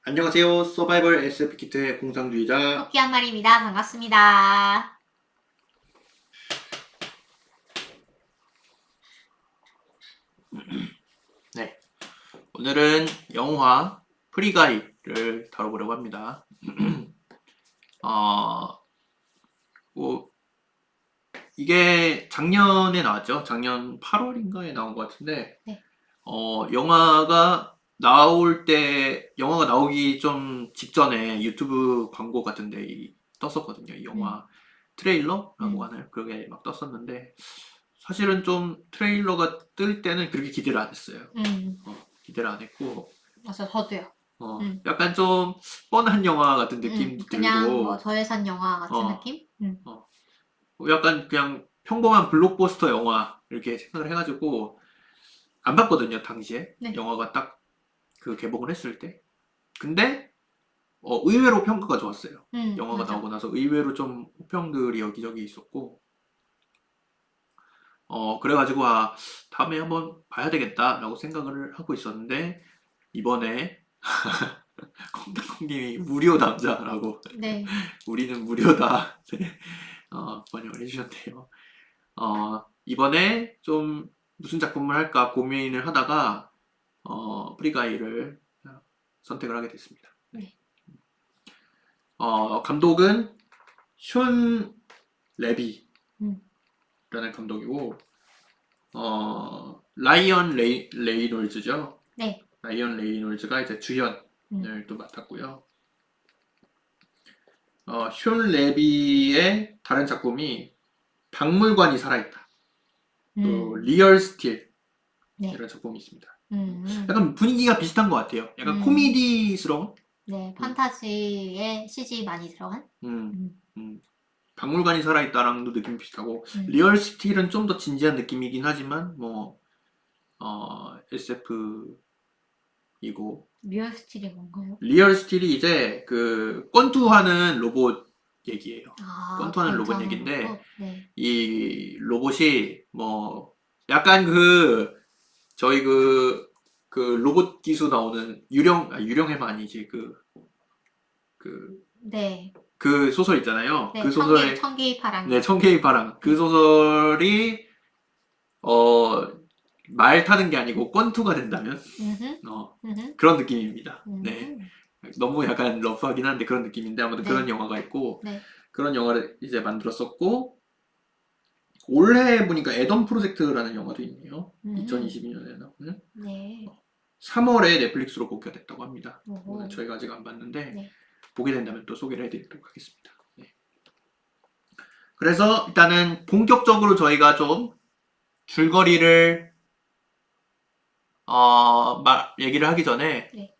안녕하세요. 서바이벌 SF 키트의 공상주의자. 토끼 한 마리입니다. 반갑습니다. 네, 오늘은 영화 프리가이를 다뤄보려고 합니다. 뭐 이게 작년에 나왔죠. 작년 8월인가에 나온 것 같은데, 네. 영화가 영화가 나오기 좀 직전에 유튜브 광고 같은데 떴었거든요. 이 영화 트레일러라고 하나요? 그게 막 떴었는데, 사실은 좀 트레일러가 뜰 때는 그렇게 기대를 안 했어요. 기대를 안 했고, 맞아, 저도요. 약간 좀 뻔한 영화 같은 느낌도 그냥 들고, 뭐 저예산 영화 같은 어, 느낌? 약간 그냥 평범한 블록버스터 영화 이렇게 생각을 해가지고 안 봤거든요, 당시에. 네. 영화가 딱 그 개봉을 했을 때. 근데 의외로 평가가 좋았어요. 영화가 맞아. 나오고 나서 의외로 좀 호평들이 여기저기 있었고, 그래가지고 다음에 한번 봐야 되겠다라고 생각을 하고 있었는데, 이번에 콩닥콩님이 무료 남자라고 네. 우리는 무료다 번역을 해주셨대요. 이번에 좀 무슨 작품을 할까 고민을 하다가 프리가이를 선택을 하게 됐습니다. 네. 감독은 슌 레비라는 음. 감독이고, 라이언 레이놀즈죠. 네. 라이언 레이놀즈가 이제 주연을 또 맡았고요. 슌 레비의 다른 작품이 박물관이 살아있다. 또 리얼 스틸 네. 이런 작품이 있습니다. 음. 약간 분위기가 비슷한 것 같아요. 약간 코미디스러운. 네. 판타지에 CG 많이 들어간? 박물관이 살아있다랑도 느낌이 비슷하고, 리얼 스틸은 좀 더 진지한 느낌이긴 하지만 SF이고. 리얼 스틸이 뭔가요? 리얼 스틸이 이제 그 권투하는 로봇 얘기예요. 권투하는 로봇 얘기인데, 로봇? 네. 이 로봇이 뭐 약간 저희 그 로봇 기수 나오는 유령해마 아니지 네. 그 소설 있잖아요. 네. 그 소설에 청개의 파랑. 네, 청개의 바람. 그 소설이 말 타는 게 아니고 권투가 된다면 그런 느낌입니다. 네. 너무 약간 러프하긴 한데 그런 느낌인데 아무튼 네. 그런 영화가 있고, 네. 그런 영화를 이제 만들었었고, 올해 보니까 에덤 프로젝트라는 영화도 있네요. 2022년에 나오는. 네. 3월에 넷플릭스로 복귀가 됐다고 합니다. 오호. 저희가 아직 안 봤는데 네. 보게 된다면 또 소개를 해드리도록 하겠습니다. 네. 그래서 일단은 본격적으로 저희가 좀 줄거리를 얘기를 하기 전에 네.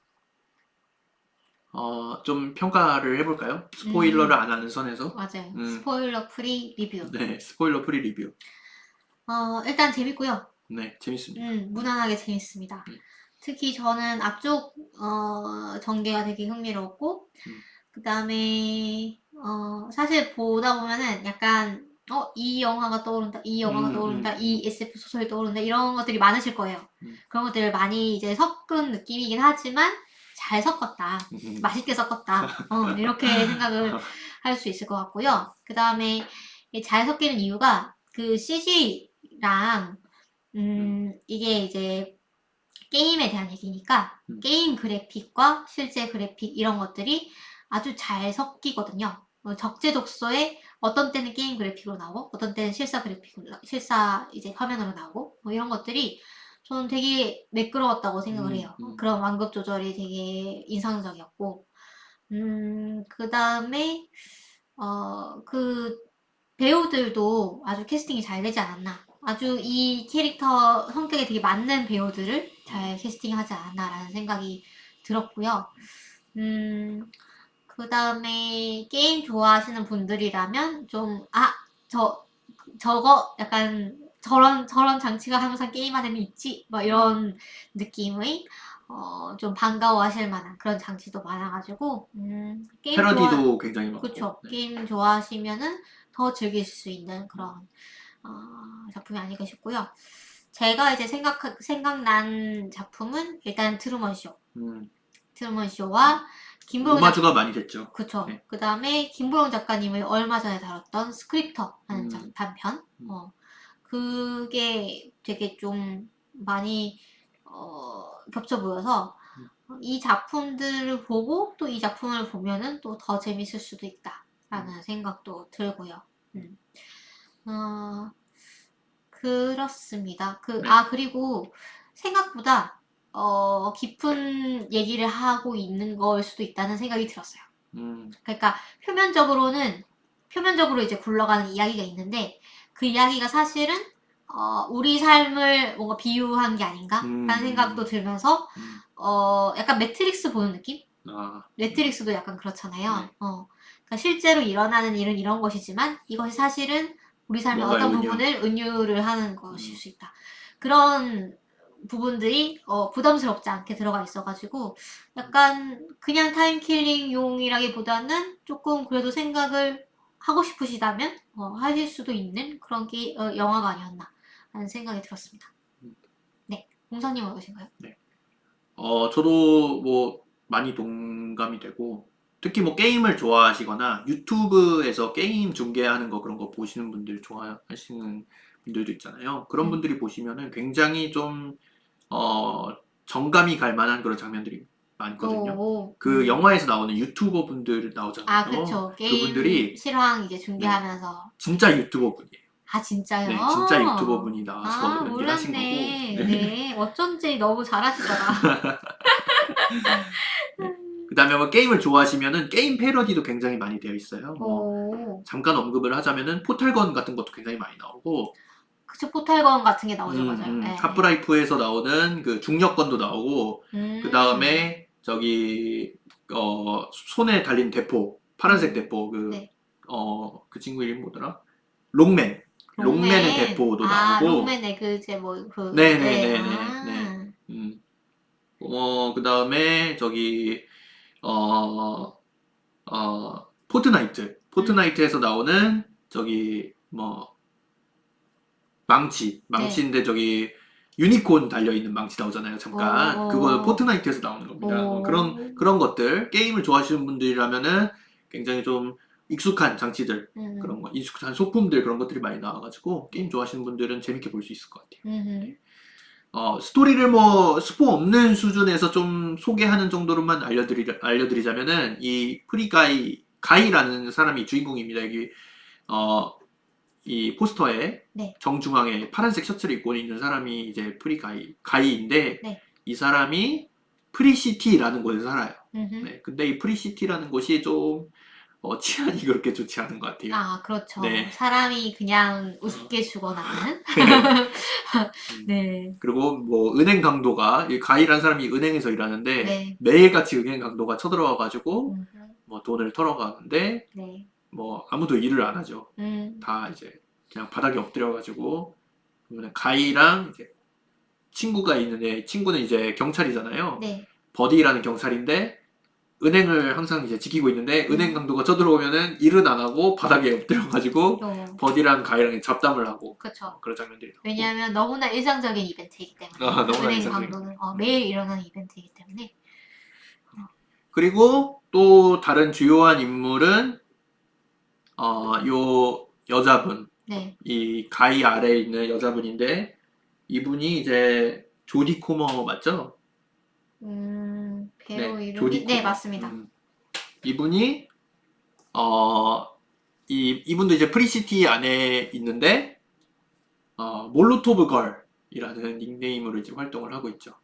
좀 평가를 해볼까요? 스포일러를 안 하는 선에서. 맞아요. 스포일러 프리 리뷰. 네, 스포일러 프리 리뷰. 일단 재밌고요. 네, 재밌습니다. 무난하게 재밌습니다. 특히 저는 앞쪽 전개가 되게 흥미로웠고, 그 다음에 사실 보다 보면은 약간 이 영화가 떠오른다, 이 영화가 떠오른다, 이 SF 소설이 떠오른다, 이런 것들이 많으실 거예요. 그런 것들을 많이 이제 섞은 느낌이긴 하지만 잘 섞었다, 맛있게 섞었다, 이렇게 생각을 할 수 있을 것 같고요. 그 다음에 잘 섞이는 이유가 그 CG랑 이게 이제 게임에 대한 얘기니까 게임 그래픽과 실제 그래픽 이런 것들이 아주 잘 섞이거든요. 적재적소에 어떤 때는 게임 그래픽으로 나오고 어떤 때는 실사 이제 화면으로 나오고 뭐 이런 것들이 저는 되게 매끄러웠다고 생각을 해요. 그런 완급 조절이 되게 인상적이었고, 그 다음에 그 배우들도 아주 캐스팅이 잘 되지 않았나. 아주 이 캐릭터 성격에 되게 맞는 배우들을 잘 캐스팅하지 않았나라는 생각이 들었고요. 그 다음에 게임 좋아하시는 분들이라면 좀, 저거 약간 저런 장치가 항상 게임 안에는 있지? 막 이런 느낌의 좀 반가워하실 만한 그런 장치도 많아가지고, 게임 패러디도 굉장히 많고. 그쵸. 네. 게임 좋아하시면은 더 즐기실 수 있는 그런 작품이 아닐까 싶고요. 제가 이제 생각난 작품은 일단 트루먼 쇼. 트루먼 쇼와 김보영 오마주가 많이 됐죠. 그쵸. 네. 그 다음에 김보영 작가님의 얼마 전에 다뤘던 스크립터라는 단편. 그게 되게 좀 많이 겹쳐 보여서 이 작품들을 보고 또 이 작품을 보면은 또 더 재밌을 수도 있다라는 생각도 들고요. 그렇습니다. 네. 그리고 생각보다 깊은 얘기를 하고 있는 걸 수도 있다는 생각이 들었어요. 그러니까 표면적으로 이제 굴러가는 이야기가 있는데 그 이야기가 사실은 우리 삶을 뭔가 비유한 게 아닌가라는 생각도 들면서 약간 매트릭스 보는 느낌? 매트릭스도 약간 그렇잖아요. 네. 그러니까 실제로 일어나는 일은 이런 것이지만 이것이 사실은 우리 삶의 뭔가의 어떤 은유. 부분을 은유를 하는 것일 수 있다. 그런 부분들이 부담스럽지 않게 들어가 있어가지고 약간 그냥 타임킬링용이라기보다는 조금 그래도 생각을 하고 싶으시다면 하실 수도 있는 그런 게 영화가 아니었나 라는 생각이 들었습니다. 네, 공사님 어떠신가요? 네. 저도 뭐 많이 동감이 되고 특히 뭐 게임을 좋아하시거나 유튜브에서 게임 중계하는 거 그런 거 보시는 분들 좋아하시는 분들도 있잖아요. 그런 분들이 보시면은 굉장히 좀 정감이 갈 만한 그런 장면들이 많거든요. 그 영화에서 나오는 유튜버 분들 나오잖아요. 그쵸. 게임 그분들이 실황 이제 중계하면서. 진짜 유튜버 분이에요. 아, 진짜요? 네, 진짜 유튜버 분이 나와서 연기를 하신 거고. 몰랐네. 네. 네. 어쩐지 너무 잘하시더라. 네. 그다음에 뭐 게임을 좋아하시면은 게임 패러디도 굉장히 많이 되어 있어요. 오. 잠깐 언급을 하자면은 포탈건 같은 것도 굉장히 많이 나오고 그쵸, 포탈건 같은 게 나오죠, 맞아요. 네. 하프라이프에서 나오는 그 중력건도 나오고 그 다음에 저기 손에 달린 대포 파란색 대포 네. 그 친구 이름 뭐더라? 롱맨의 대포도 나오고 롱맨의 네네네네. 아. 네. 그 다음에 저기 포트나이트에서 나오는 저기 뭐 망치인데 저기 유니콘 달려있는 망치 나오잖아요. 잠깐 그거 포트나이트에서 나오는 겁니다. 그런 것들 게임을 좋아하시는 분들이라면은 굉장히 좀 익숙한 장치들 그런 거 익숙한 소품들 그런 것들이 많이 나와가지고 게임 좋아하시는 분들은 재밌게 볼 수 있을 것 같아요. 네. 스토리를 뭐 스포 없는 수준에서 좀 소개하는 정도로만 알려드리자면은 이 가이라는 사람이 주인공입니다. 여기 이 포스터에 네. 정중앙에 파란색 셔츠를 입고 있는 사람이 이제 가이인데 네. 이 사람이 프리시티라는 곳에 살아요. 네, 근데 이 프리시티라는 곳이 좀 치안이 그렇게 좋지 않은 것 같아요. 아, 그렇죠. 네. 사람이 그냥 우습게 죽어나는. 네. 그리고 뭐 은행 강도가 이 가이라는 사람이 은행에서 일하는데 네. 매일같이 은행 강도가 쳐들어와가지고 뭐 돈을 털어가는데 네. 뭐 아무도 일을 안 하죠. 다 이제 그냥 바닥에 엎드려가지고 가이랑 이제 친구가 있는데 친구는 이제 경찰이잖아요. 네. 버디라는 경찰인데 은행을 항상 이제 지키고 있는데 은행 강도가 쳐들어오면은 일은 안 하고 바닥에 엎드려가지고 버디랑 가이랑 잡담을 하고 그쵸. 그런 장면들이 나오고. 왜냐하면 너무나 일상적인 이벤트이기 때문에 너무나 은행 일상적인 강도는 매일 일어나는 이벤트이기 때문에. 그리고 또 다른 주요한 인물은 요 여자분 네. 이 가이 아래에 있는 여자분인데 이분이 이제 조디 코머 맞죠? 배우 이름이 조디 코머. 맞습니다. 이분이 이분도 이제 프리시티 안에 있는데 몰로토브 걸이라는 닉네임으로 이제 활동을 하고 있죠.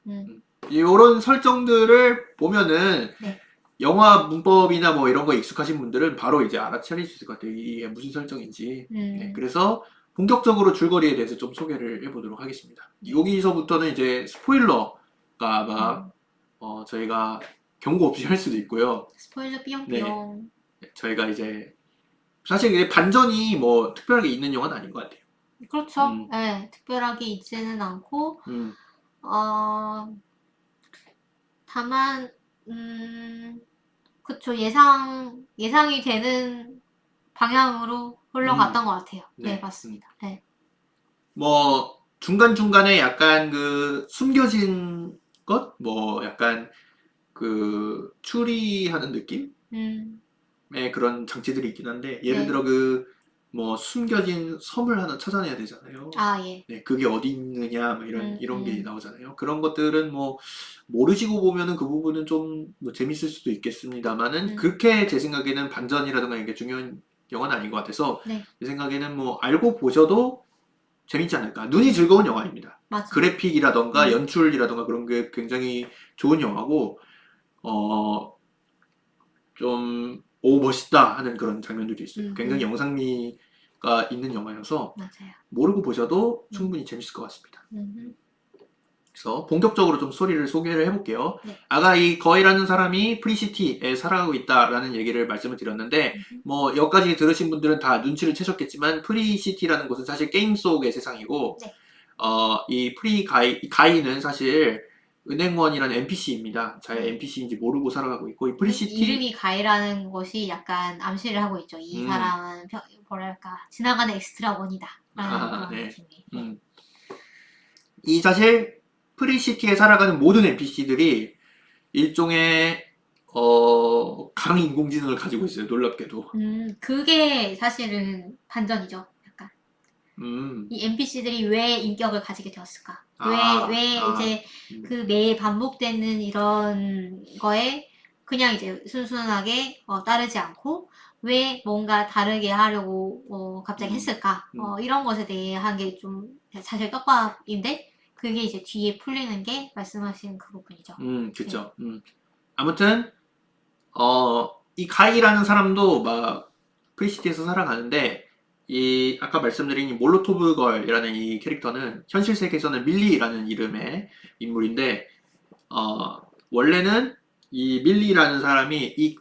이런 설정들을 보면은 네. 영화 문법이나 뭐 이런 거에 익숙하신 분들은 바로 이제 알아차릴 수 있을 것 같아요. 이게 무슨 설정인지. 네, 그래서 본격적으로 줄거리에 대해서 좀 소개를 해보도록 하겠습니다. 여기서부터는 이제 스포일러가 아마 저희가 경고 없이 할 수도 있고요. 스포일러 삐용삐용. 네, 저희가 이제 사실 이게 반전이 뭐 특별하게 있는 영화는 아닌 것 같아요. 그렇죠. 네, 특별하게 있지는 않고 다만 그쵸. 예상이 되는 방향으로 흘러갔던 것 같아요. 네, 맞습니다. 네. 뭐 중간중간에 약간 그 숨겨진 것? 뭐 약간 그 추리하는 느낌의 음, 그런 장치들이 있긴 한데 예를 네. 들어 그 뭐 숨겨진 섬을 하나 찾아내야 되잖아요. 아, 예. 네, 그게 어디 있느냐 뭐 음, 이런 게 음, 나오잖아요. 그런 것들은 뭐 모르시고 보면은 그 부분은 좀 뭐 재밌을 수도 있겠습니다만은 음, 그렇게 제 생각에는 반전이라든가 이게 중요한 영화는 아닌 것 같아서 네. 제 생각에는 뭐 알고 보셔도 재밌지 않을까. 눈이 즐거운 영화입니다. 맞아요. 그래픽이라던가 음, 연출이라던가 그런 게 굉장히 좋은 영화고, 어, 좀, 오, 멋있다 하는 그런 장면들도 있어요. 굉장히 음. 영상미가 있는 영화여서 맞아요. 모르고 보셔도 음, 충분히 재밌을 것 같습니다. 음, 그래서 본격적으로 좀 스토리를 소개를 해볼게요. 네. 아까 이 거이라는 사람이 프리시티에 살아가고 있다라는 얘기를 말씀을 드렸는데, 뭐 여기까지 들으신 분들은 다 눈치를 채셨겠지만 프리시티라는 곳은 사실 게임 속의 세상이고, 네. 이 가이는 사실 은행원이라는 NPC입니다. 잘 네. NPC인지 모르고 살아가고 있고, 이 근데 프리시티, 이름이 가이라는 것이 약간 암시를 하고 있죠. 이 음, 사람은 뭐랄까 지나가는 엑스트라원이다 라는 아, 그런 네. 느낌이. 네. 음. 이 사실 프리시티에 살아가는 모든 NPC들이 일종의 강인공지능을 가지고 있어요. 놀랍게도. 그게 사실은 반전이죠. 약간 음, 이 NPC들이 왜 인격을 가지게 되었을까? 아, 왜 아, 이제 그 매일 반복되는 이런 거에 그냥 이제 순순하게 따르지 않고 왜 뭔가 다르게 하려고 갑자기 음, 했을까? 음, 이런 것에 대한 게 좀 사실 떡밥인데 그게 이제 뒤에 풀리는 게 말씀하신 그 부분이죠. 네. 그쵸. 아무튼 이 가이라는 사람도 막 프리시티에서 살아가는데 이 아까 말씀드린 이 몰로토브 걸이라는 이 캐릭터는 현실 세계에서는 밀리라는 이름의 인물인데 어, 원래는 이 밀리라는 사람이 이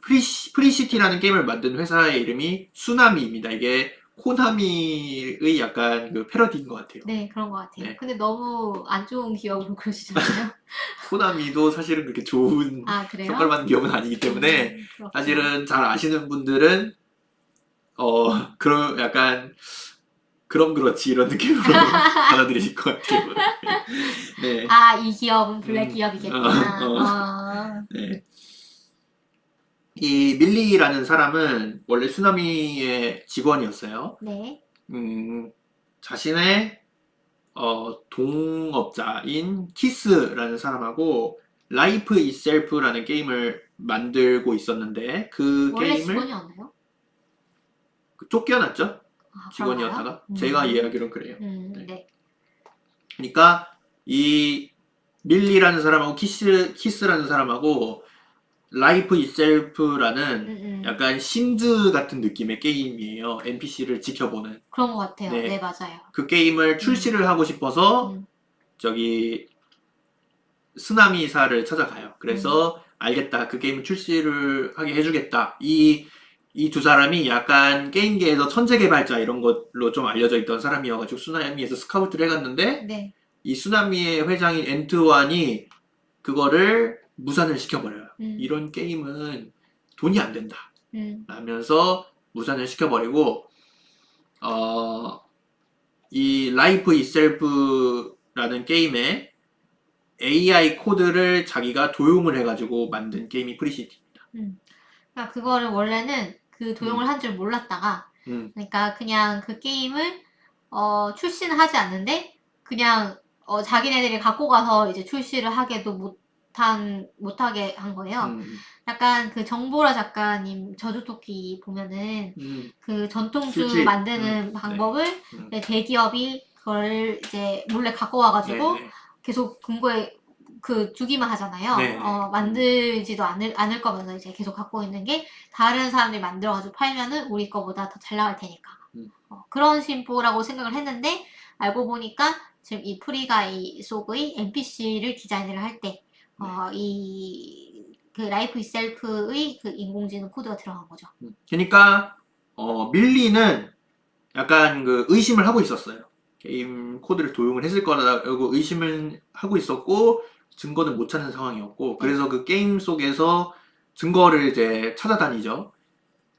프리시티라는 게임을 만든 회사의 이름이 수나미입니다. 이게 코나미의 약간 그 패러디인 것 같아요. 네, 그런 것 같아요. 네. 근데 너무 안 좋은 기억으로 그러시잖아요. 코나미도 사실은 그렇게 좋은 아, 그래요? 평가를 받는 기업은 아니기 때문에 그렇구나. 사실은 잘 아시는 분들은 그런 약간 그럼 그렇지 이런 느낌으로 받아들이실 것 같아요. 네. 아, 이 기업은 블랙 음, 기업이겠구나. 네. 이 밀리라는 사람은 원래 쓰나미의 직원이었어요. 네. 음, 자신의 동업자인 키스라는 사람하고 라이프 이셀프라는 게임을 만들고 있었는데 그 원래 게임을 직원이었나요? 쫓겨났죠? 아, 그런가요? 직원이었다가 제가 이해하기로는 그래요. 네. 네. 그러니까 이 밀리라는 사람하고 키스라는 사람하고 라이프 음, 이셀프라는 음. 약간 심즈 같은 느낌의 게임이에요. NPC를 지켜보는. 그런 것 같아요. 네, 네. 맞아요. 그 게임을 음, 출시를 하고 싶어서 음, 저기 스나미사를 찾아가요. 음, 그래서 알겠다. 그 게임을 출시를 하게 해주겠다. 이 두 사람이 약간 게임계에서 천재 개발자 이런 걸로 좀 알려져 있던 사람이어가지고 쓰나미에서 스카우트를 해갔는데 네. 이 쓰나미의 회장인 엔트완이 그거를 무산을 시켜버려요. 음, 이런 게임은 돈이 안 된다. 음, 라면서 무산을 시켜버리고, 어, 이 라이프 이셀프라는 게임에 AI 코드를 자기가 도용을 해가지고 만든 게임이 프리시티입니다. 그러니까 그거를 원래는 그 음, 도용을 한 줄 몰랐다가, 음, 그러니까 그냥 그 게임을 출시는 하지 않는데 그냥 자기네들이 갖고 가서 이제 출시를 하게도 못하게 한 거예요. 음, 약간 그 정보라 작가님 저주토끼 보면은 그 전통주 수지, 만드는 네, 방법을 음, 이제 대기업이 그걸 이제 몰래 갖고 네, 와가지고 네, 계속 근거에 그 주기만 하잖아요. 네, 네, 만들지도 않을 거면서 이제 계속 갖고 있는 게 다른 사람들이 만들어가지고 팔면은 우리 거보다 더 잘 나갈 테니까. 음, 그런 심보라고 생각을 했는데 알고 보니까 지금 이 프리가이 속의 NPC를 디자인을 할 때, 네. 그 라이프 이셀프의 그 인공지능 코드가 들어간 거죠. 그러니까 밀리는 약간 그 의심을 하고 있었어요. 게임 코드를 도용을 했을 거라고 의심을 하고 있었고 증거는 못 찾는 상황이었고 네. 그래서 그 게임 속에서 증거를 이제 찾아다니죠.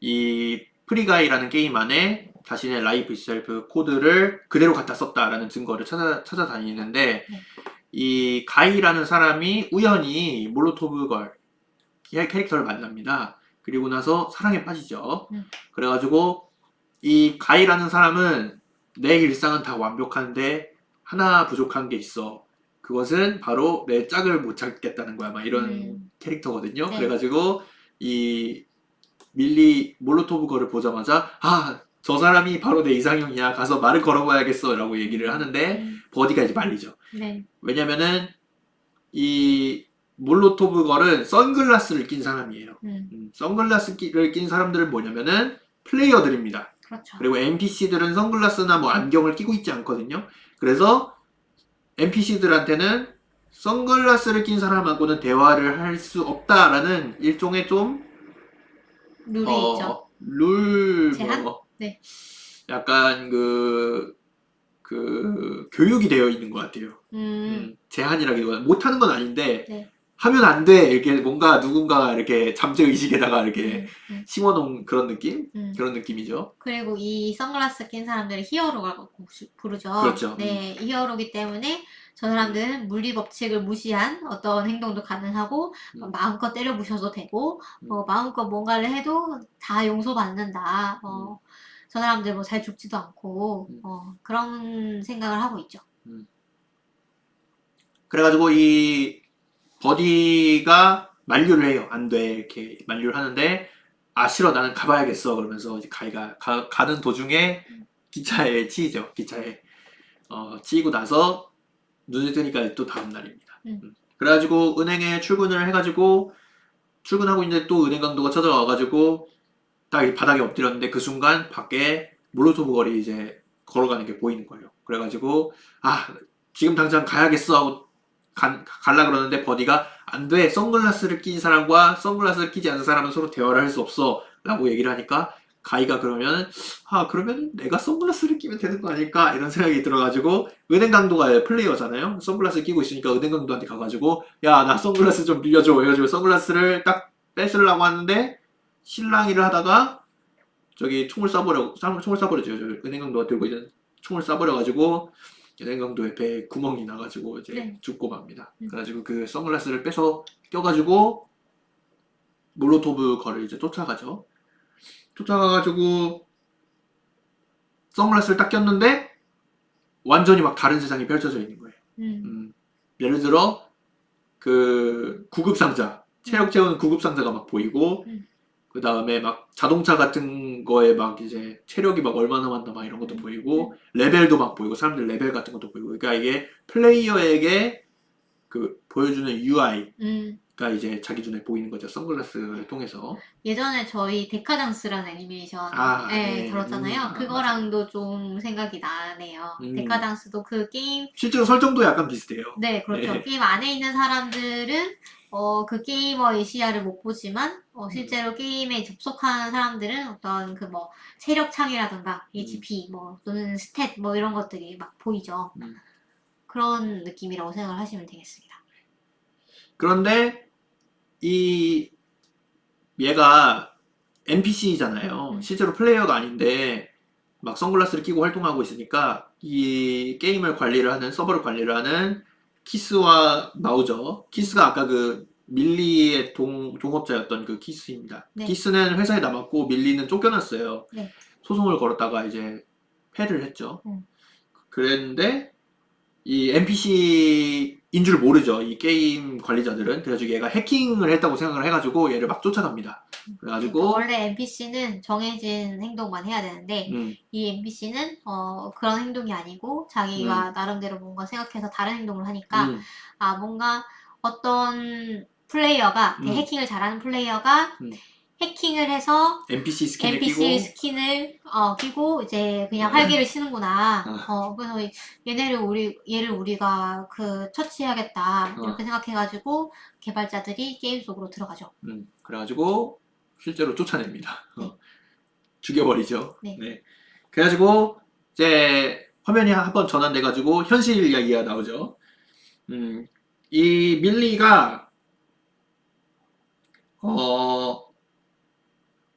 이 프리가이라는 게임 안에 자신의 라이프 이셀프 코드를 그대로 갖다 썼다라는 증거를 찾아다니는데 네. 이 가이라는 사람이 우연히 몰로토브 걸 캐릭터를 만납니다. 그리고 나서 사랑에 빠지죠. 음. 그래가지고 이 가이라는 사람은 내 일상은 다 완벽한데 하나 부족한 게 있어. 그것은 바로 내 짝을 못 찾겠다는 거야. 막 이런 캐릭터거든요. 네. 그래가지고 이 밀리 몰로토브 거를 보자마자 저 사람이 바로 내 이상형이야. 가서 말을 걸어봐야겠어. 라고 얘기를 하는데 버디가 이제 말리죠. 네. 왜냐면은 이 몰로토브 걸은 선글라스를 낀 사람이에요. 선글라스를 낀 사람들은 뭐냐면은 플레이어들입니다. 그렇죠. 그리고 NPC들은 선글라스나 뭐 안경을 끼고 있지 않거든요. 그래서 NPC들한테는 선글라스를 낀 사람하고는 대화를 할 수 없다라는 일종의 좀 룰이 있죠. 제한? 네. 약간 교육이 되어 있는 것 같아요. 제한이라기보다 못하는 건 아닌데 네. 하면 안 돼. 이렇게 뭔가 누군가가 이렇게 잠재의식에다가 이렇게 심어놓은 그런 느낌? 그런 느낌이죠. 그리고 이 선글라스 낀 사람들을 히어로라고 부르죠. 그렇죠. 네, 히어로기 때문에 저 사람들은 물리 법칙을 무시한 어떤 행동도 가능하고 마음껏 때려 부셔도 되고 마음껏 뭔가를 해도 다 용서받는다. 저 사람들 뭐 잘 죽지도 않고 그런 생각을 하고 있죠. 그래가지고 이 버디가 만류를 해요. 안 돼. 이렇게 만류를 하는데 싫어. 나는 가봐야겠어. 그러면서 이제 가이가 가는 도중에 기차에 치이죠. 기차에 치이고 나서 눈을 뜨니까 또 다음 날입니다. 그래가지고 은행에 출근을 해가지고 출근하고 있는데 또 은행 강도가 찾아와가지고 딱 바닥에 엎드렸는데 그 순간 밖에 몰로토브 걸이 이제 걸어가는 게 보이는 거예요. 그래가지고 지금 당장 가야겠어 하고 갈라 그러는데 버디가 안 돼. 선글라스를 낀 사람과 선글라스를 끼지 않은 사람은 서로 대화를 할 수 없어 라고 얘기를 하니까 가이가 그러면 내가 선글라스를 끼면 되는 거 아닐까 이런 생각이 들어가지고 은행 강도가 플레이어잖아요. 선글라스 끼고 있으니까 은행 강도한테 가가지고 야 나 선글라스 좀 빌려줘 해가지고 선글라스를 딱 뺏으려고 하는데 실랑이를 하다가 저기 총을 쏴버려죠. 은행 강도가 들고 있는 총을 쏴버려가지고 은행 강도의 배에 구멍이 나가지고 이제 죽고 맙니다. 그래가지고 그 선글라스를 빼서 껴가지고 몰로토브 거를 이제 쫓아가죠. 쫓아가가지고 선글라스를 딱 꼈는데 완전히 막 다른 세상이 펼쳐져 있는 거예요. 예를 들어 그 구급상자, 체력 채우는 구급상자가 막 보이고 그 다음에 막 자동차 같은 거에 막 이제 체력이 막 얼마 남았나 막 이런 것도 보이고 레벨도 막 보이고 사람들 레벨 같은 것도 보이고 그러니까 이게 플레이어에게 그 보여주는 UI가 이제 자기 눈에 보이는 거죠. 선글라스를 통해서. 예전에 저희 데카장스라는 애니메이션 네. 다뤘잖아요. 그거랑도 좀 생각이 나네요. 데카장스도 그 게임 실제로 설정도 약간 비슷해요. 네, 그렇죠. 게임 안에 있는 사람들은 그 게이머의 시야를 못 보지만 실제로 게임에 접속하는 사람들은 어떤 그 뭐 체력 창이라든가 HP 뭐 또는 스탯 뭐 이런 것들이 막 보이죠. 그런 느낌이라고 생각을 하시면 되겠습니다. 그런데 이 얘가 NPC잖아요. 실제로 플레이어가 아닌데 막 선글라스를 끼고 활동하고 있으니까 이 게임을 관리를 하는 서버를 관리를 하는 키스와 나오죠. 키스가 아까 그 밀리의 동업자였던 그 키스입니다. 네. 키스는 회사에 남았고 밀리는 쫓겨났어요. 네. 소송을 걸었다가 이제 패를 했죠. 그랬는데 이 NPC인 줄 모르죠. 이 게임 관리자들은. 그래가지고 얘가 해킹을 했다고 생각을 해가지고 얘를 막 쫓아갑니다. 그래가지고 원래 NPC는 정해진 행동만 해야 되는데 이 NPC는 그런 행동이 아니고 자기가 나름대로 뭔가 생각해서 다른 행동을 하니까 뭔가 어떤 플레이어가 해킹을 잘하는 플레이어가 해킹을 해서 NPC 스킨을 스킨을 끼고 이제 그냥 활개를 치는구나. 그래서 얘를 우리가 처치해야겠다 이렇게 생각해가지고 개발자들이 게임 속으로 들어가죠. 그래가지고 실제로 쫓아냅니다. 죽여버리죠. 네. 네. 그래가지고 이제 화면이 한번 전환돼가지고 현실 이야기가 나오죠. 이 밀리가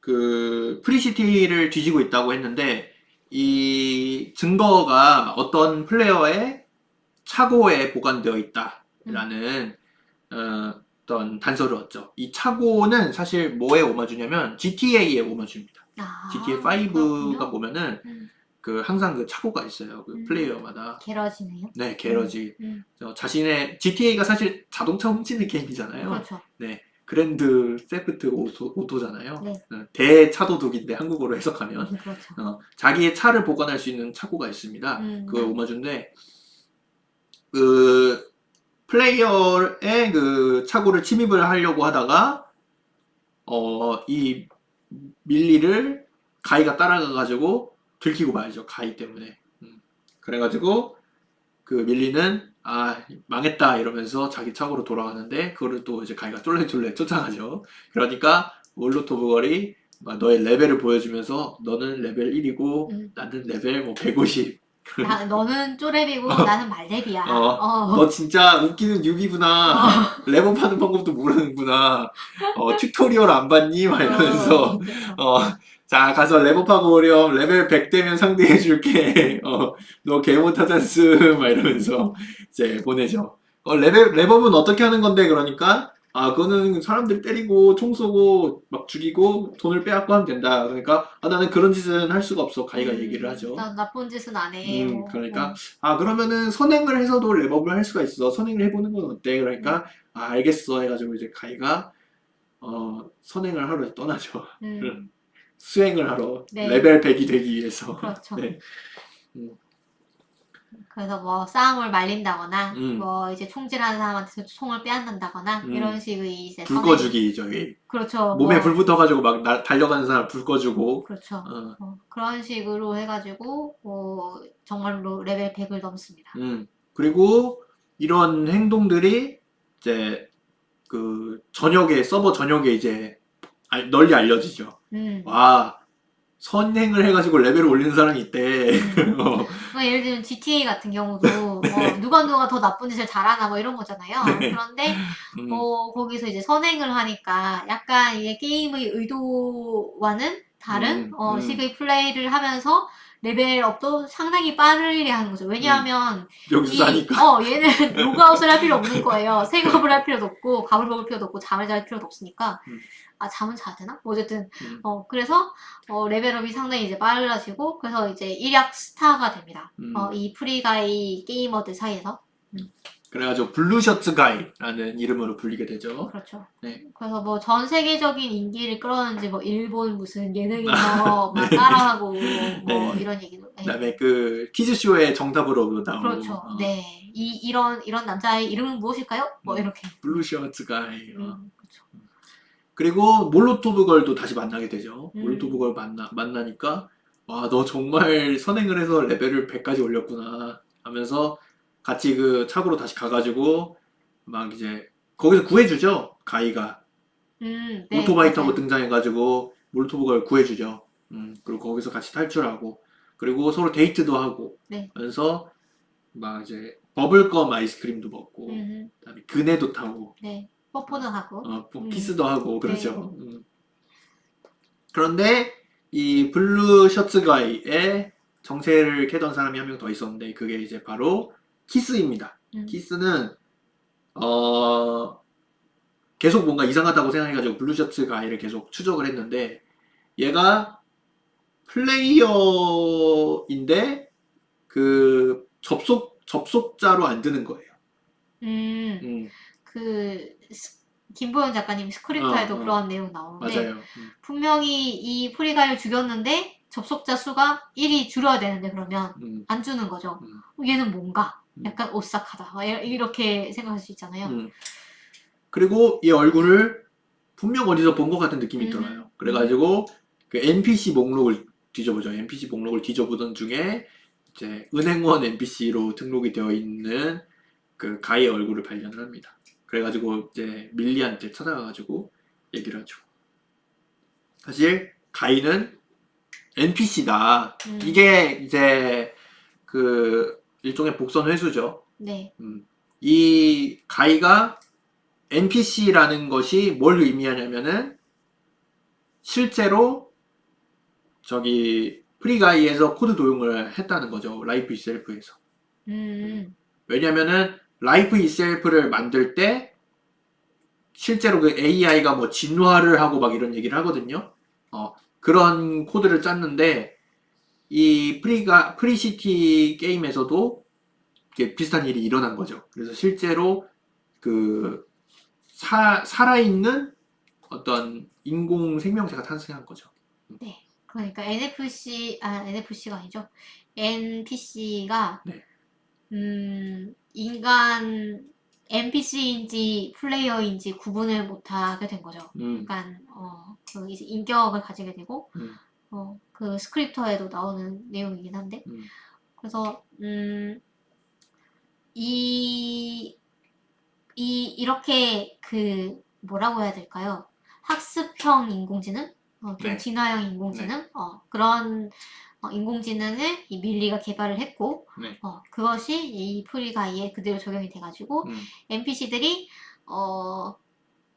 그 프리시티를 뒤지고 있다고 했는데 이 증거가 어떤 플레이어의 차고에 보관되어 있다라는 어떤 단서를 얻죠. 이 차고는 사실 뭐에 오마주냐면 GTA에 오마주입니다. GTA 5가 그렇군요. 보면은 음, 그 항상 그 차고가 있어요. 그 음. 플레이어마다. 게러지네요. 네, 게러지. 음, 자신의 GTA가 사실 자동차 훔치는 게임이잖아요. 그렇죠. 네, 그랜드 세프트 오토잖아요. 네. 대차도둑인데 한국어로 해석하면 그렇죠. 자기의 차를 보관할 수 있는 차고가 있습니다. 그 음, 오마주인데 그 플레이어의 그 차고를 침입을 하려고 하다가 이 밀리를 가이가 따라가가지고 들키고 말죠. 가이 때문에. 그래가지고 그 밀리는 망했다 이러면서 자기 차고로 돌아가는데 그거를 또 이제 가이가 쫄래쫄래 쫓아가죠. 그러니까 몰로토브걸이 너의 레벨을 보여주면서 너는 레벨 1이고 나는 레벨 뭐 150. 너는 쪼렙이고 나는 말렙이야. 너 진짜 웃기는 뉴비구나. 랩업하는 방법도 모르는구나. 튜토리얼 안 봤니? 막 이러면서 그렇죠. 자 가서 랩업하고 오렴. 레벨 100 되면 상대해줄게. 너 개 못하잖스. 막 이러면서 이제 보내죠. 랩업은 어떻게 하는 건데 그러니까 그거는 사람들 때리고 총 쏘고 막 죽이고 돈을 빼앗고 하면 된다. 그러니까 나는 그런 짓은 할 수가 없어. 가이가 얘기를 하죠. 난 나쁜 짓은 안 해. 그러니까 그러면은 선행을 해서도 랩업을 할 수가 있어. 선행을 해보는 건 어때? 그러니까 알겠어 해가지고 이제 가이가 선행을 하러 떠나죠. 수행을 하러 네. 레벨 100이 되기 위해서. 그렇죠. 네. 그래서 뭐 싸움을 말린다거나 음. 뭐 이제 총질하는 사람한테 총을 빼앗는다거나 이런 식의 이제 불 꺼주기 저기 그렇죠. 몸에 불 붙어가지고 막 달려가는 사람 불 꺼주고. 그렇죠. 그런 식으로 해가지고 정말로 레벨 100을 넘습니다. 그리고 이런 행동들이 이제 그 서버 전역에 이제 널리 알려지죠. 와 선행을 해가지고 레벨을 올리는 사람이 있대. 예를 들면 GTA 같은 경우도 누가 더 나쁜 짓을 잘하나 뭐 이런 거잖아요. 네. 그런데 거기서 이제 선행을 하니까 약간 이게 게임의 의도와는 다른 식의 플레이를 하면서 레벨업도 상당히 빠르게 하는 거죠. 왜냐하면 여기서 하니까 얘는 로그아웃을 할 필요 없는 거예요. 생업을 할 필요도 없고 밥을 먹을 필요도 없고 잠을 잘 필요도 없으니까 잠은 자야 되나? 뭐 어쨌든 그래서 레벨업이 상당히 이제 빨라지고 그래서 이제 일약 스타가 됩니다. 이 프리가이 게이머들 사이에서. 그래가지고 블루셔츠 가이라는 이름으로 불리게 되죠. 그렇죠. 네. 그래서 뭐 전 세계적인 인기를 끌었는지 뭐 일본 무슨 예능에서 막 따라하고 뭐 이런 얘기도. 그다음에 그 퀴즈쇼의 정답으로 나오고. 그렇죠. 네. 이런 남자의 이름은 무엇일까요? 뭐 이렇게. 블루셔츠 가이. 그렇죠. 그리고 몰로토브걸도 다시 만나게 되죠. 몰로토브걸 만나니까 너 정말 선행을 해서 레벨을 100까지 올렸구나 하면서 같이 그 차고로 다시 가가지고 막 이제 거기서 구해주죠. 가이가 네, 오토바이 타고 등장해가지고 몰로토브걸 구해주죠. 그리고 거기서 같이 탈출하고 그리고 서로 데이트도 하고 하면서 막 이제 버블껌 아이스크림도 먹고 그다음에 그네도 타고 뽀뽀도 하고 키스도 하고 그렇죠. 그런데 이 블루 셔츠 가이의 정체를 캐던 사람이 한 명 더 있었는데 그게 이제 바로 키스입니다. 키스는 계속 뭔가 이상하다고 생각해가지고 블루 셔츠 가이를 계속 추적을 했는데 얘가 플레이어인데 그 접속자로 안 드는 거예요. 김보영 작가님 스크립트에도 그런 내용 나오는데 맞아요. 분명히 이 프리가이를 죽였는데 접속자 수가 1이 줄어야 되는데 그러면 안 주는 거죠. 얘는 뭔가 약간 오싹하다 이렇게 생각할 수 있잖아요. 그리고 이 얼굴을 분명 어디서 본 것 같은 느낌이 들어요. 그래가지고 그 NPC 목록을 뒤져보죠. NPC 목록을 뒤져보던 중에 이제 은행원 NPC로 등록이 되어 있는 그 가이의 얼굴을 발견을 합니다. 그래가지고 이제 밀리한테 찾아가가지고 얘기를 하죠. 사실 가이는 NPC다. 이게 이제 그 일종의 복선 회수죠. 네. 이 가이가 NPC라는 것이 뭘 의미하냐면은 실제로 저기 프리가이에서 코드 도용을 했다는 거죠. 라이프 이셀프에서. 왜냐면은 라이프 이셀프를 만들 때 실제로 그 AI가 뭐 진화를 하고 막 이런 얘기를 하거든요. 그런 코드를 짰는데 이 프리시티 게임에서도 이렇게 비슷한 일이 일어난 거죠. 그래서 실제로 그 살아있는 어떤 인공 생명체가 탄생한 거죠. 네. 그러니까 NFC가 아니죠. NPC가 네. 인간 NPC인지 플레이어인지 구분을 못하게 된 거죠. 약간 그 이제 인격을 가지게 되고 그 스크립터에도 나오는 내용이긴 한데 그래서 이렇게 그 뭐라고 해야 될까요? 학습형 인공지능, 좀 네. 진화형 인공지능, 그런 인공지능을 이 밀리가 개발을 했고, 네. 그것이 이 프리가이에 그대로 적용이 돼가지고 NPC들이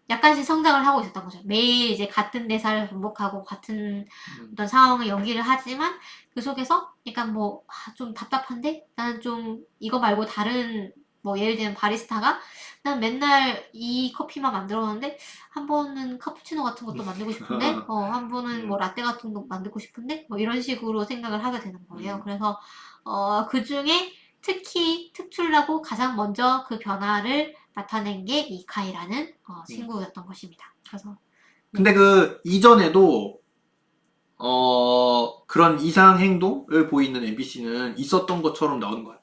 약간씩 성장을 하고 있었던 거죠. 매일 이제 같은 대사를 반복하고 같은 어떤 상황을 연기를 하지만 그 속에서 약간 뭐 좀 답답한데 나는 좀 이거 말고 다른 뭐 예를 들면 바리스타가 난 맨날 이 커피만 만들었는데 한 번은 카푸치노 같은 것도 만들고 싶은데 한 번은 뭐 라떼 같은 거 만들고 싶은데 뭐 이런 식으로 생각을 하게 되는 거예요. 그래서 그 중에 특히 특출나고 가장 먼저 그 변화를 나타낸 게 이카이라는 친구였던 것입니다. 그래서 근데 그 이전에도 그런 이상 행동을 보이는 NPC는 있었던 것처럼 나오는 것 같아요.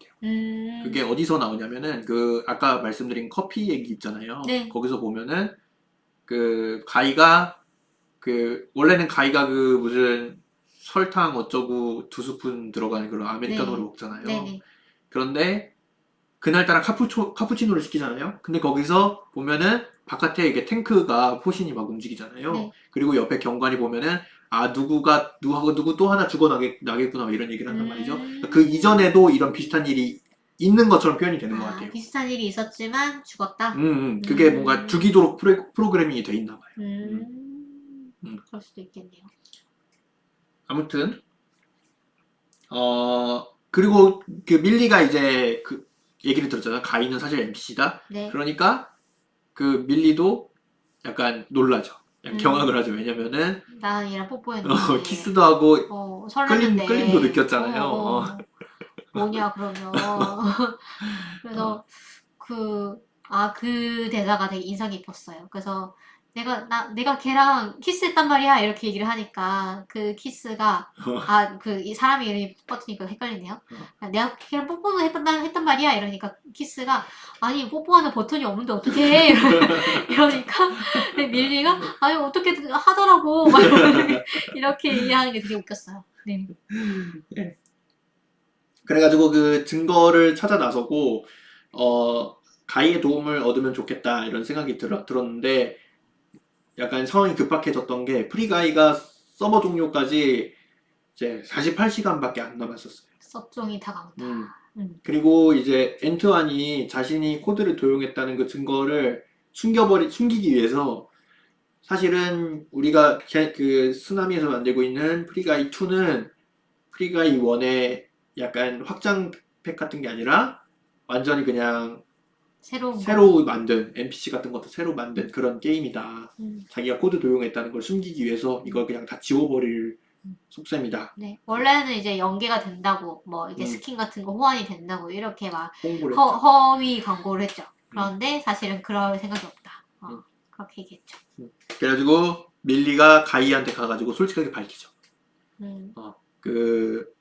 그게 어디서 나오냐면은 그 아까 말씀드린 커피 얘기 있잖아요. 네. 거기서 보면은 그 가이가 그 원래는 가이가 그 무슨 설탕 어쩌고 2스푼 들어간 그런 아메리카노를 네. 먹잖아요. 네네. 그런데 그날따라 카푸치노를 시키잖아요. 근데 거기서 보면은 바깥에 이게 탱크가 포신이 막 움직이잖아요. 네. 그리고 옆에 경관이 보면은 누구 또 하나 죽어나겠구나 이런 얘기를 한단 말이죠. 그 이전에도 이런 비슷한 일이 있는 것처럼 표현이 되는 것 같아요. 비슷한 일이 있었지만 죽었다. 그게 뭔가 죽이도록 프로그래밍이 돼 있나 봐요. 그럴 수도 있겠네요. 아무튼 그리고 그 밀리가 이제 그 얘기를 들었잖아. 가인은 사실 NPC다. 네. 그러니까 그 밀리도 약간 놀라죠. 경악을 하죠. 왜냐면은 난 얘랑 뽀뽀했는데 키스도 하고 설렜는데 끌림도 느꼈잖아요. 뭐냐 그러면 그래서 그 대사가 되게 인상 깊었어요. 그래서 내가 걔랑 키스했단 말이야 이렇게 얘기를 하니까 그 키스가 이 사람이 이름이 똑같으니까 헷갈리네요. 내가 걔랑 뽀뽀는 했단 말이야 이러니까 키스가 아니 뽀뽀하는 버튼이 없는데 어떻게 해 이러니까 밀리가 아니 어떻게 하더라고 막 이렇게 얘기하는 게 되게 웃겼어요. 네. 그래가지고 그 증거를 찾아 나서고 가이의 도움을 얻으면 좋겠다 이런 생각이 들었는데 약간 상황이 급박해졌던 게 프리가이가 서버 종료까지 이제 48시간밖에 안 남았었어요. 섭종이 다가온다. 그리고 이제 엔트완이 자신이 코드를 도용했다는 그 증거를 숨기기 위해서 사실은 우리가 그 쓰나미에서 만들고 있는 프리가이 2는 프리가이 1의 약간 확장팩 같은 게 아니라 완전히 그냥 새로 만든 NPC 같은 것도 새로 만든 그런 게임이다. 자기가 코드 도용했다는 걸 숨기기 위해서 이걸 그냥 다 지워버릴 속셈이다. 네, 원래는 이제 연계가 된다고, 뭐 이게 스킨 같은 거 호환이 된다고 이렇게 막 홍보를 했죠. 허위 광고를 했죠. 그런데 사실은 그럴 생각이 없다. 그렇게 얘기했죠. 그래가지고 밀리가 가이한테 가가지고 솔직하게 밝히죠. 그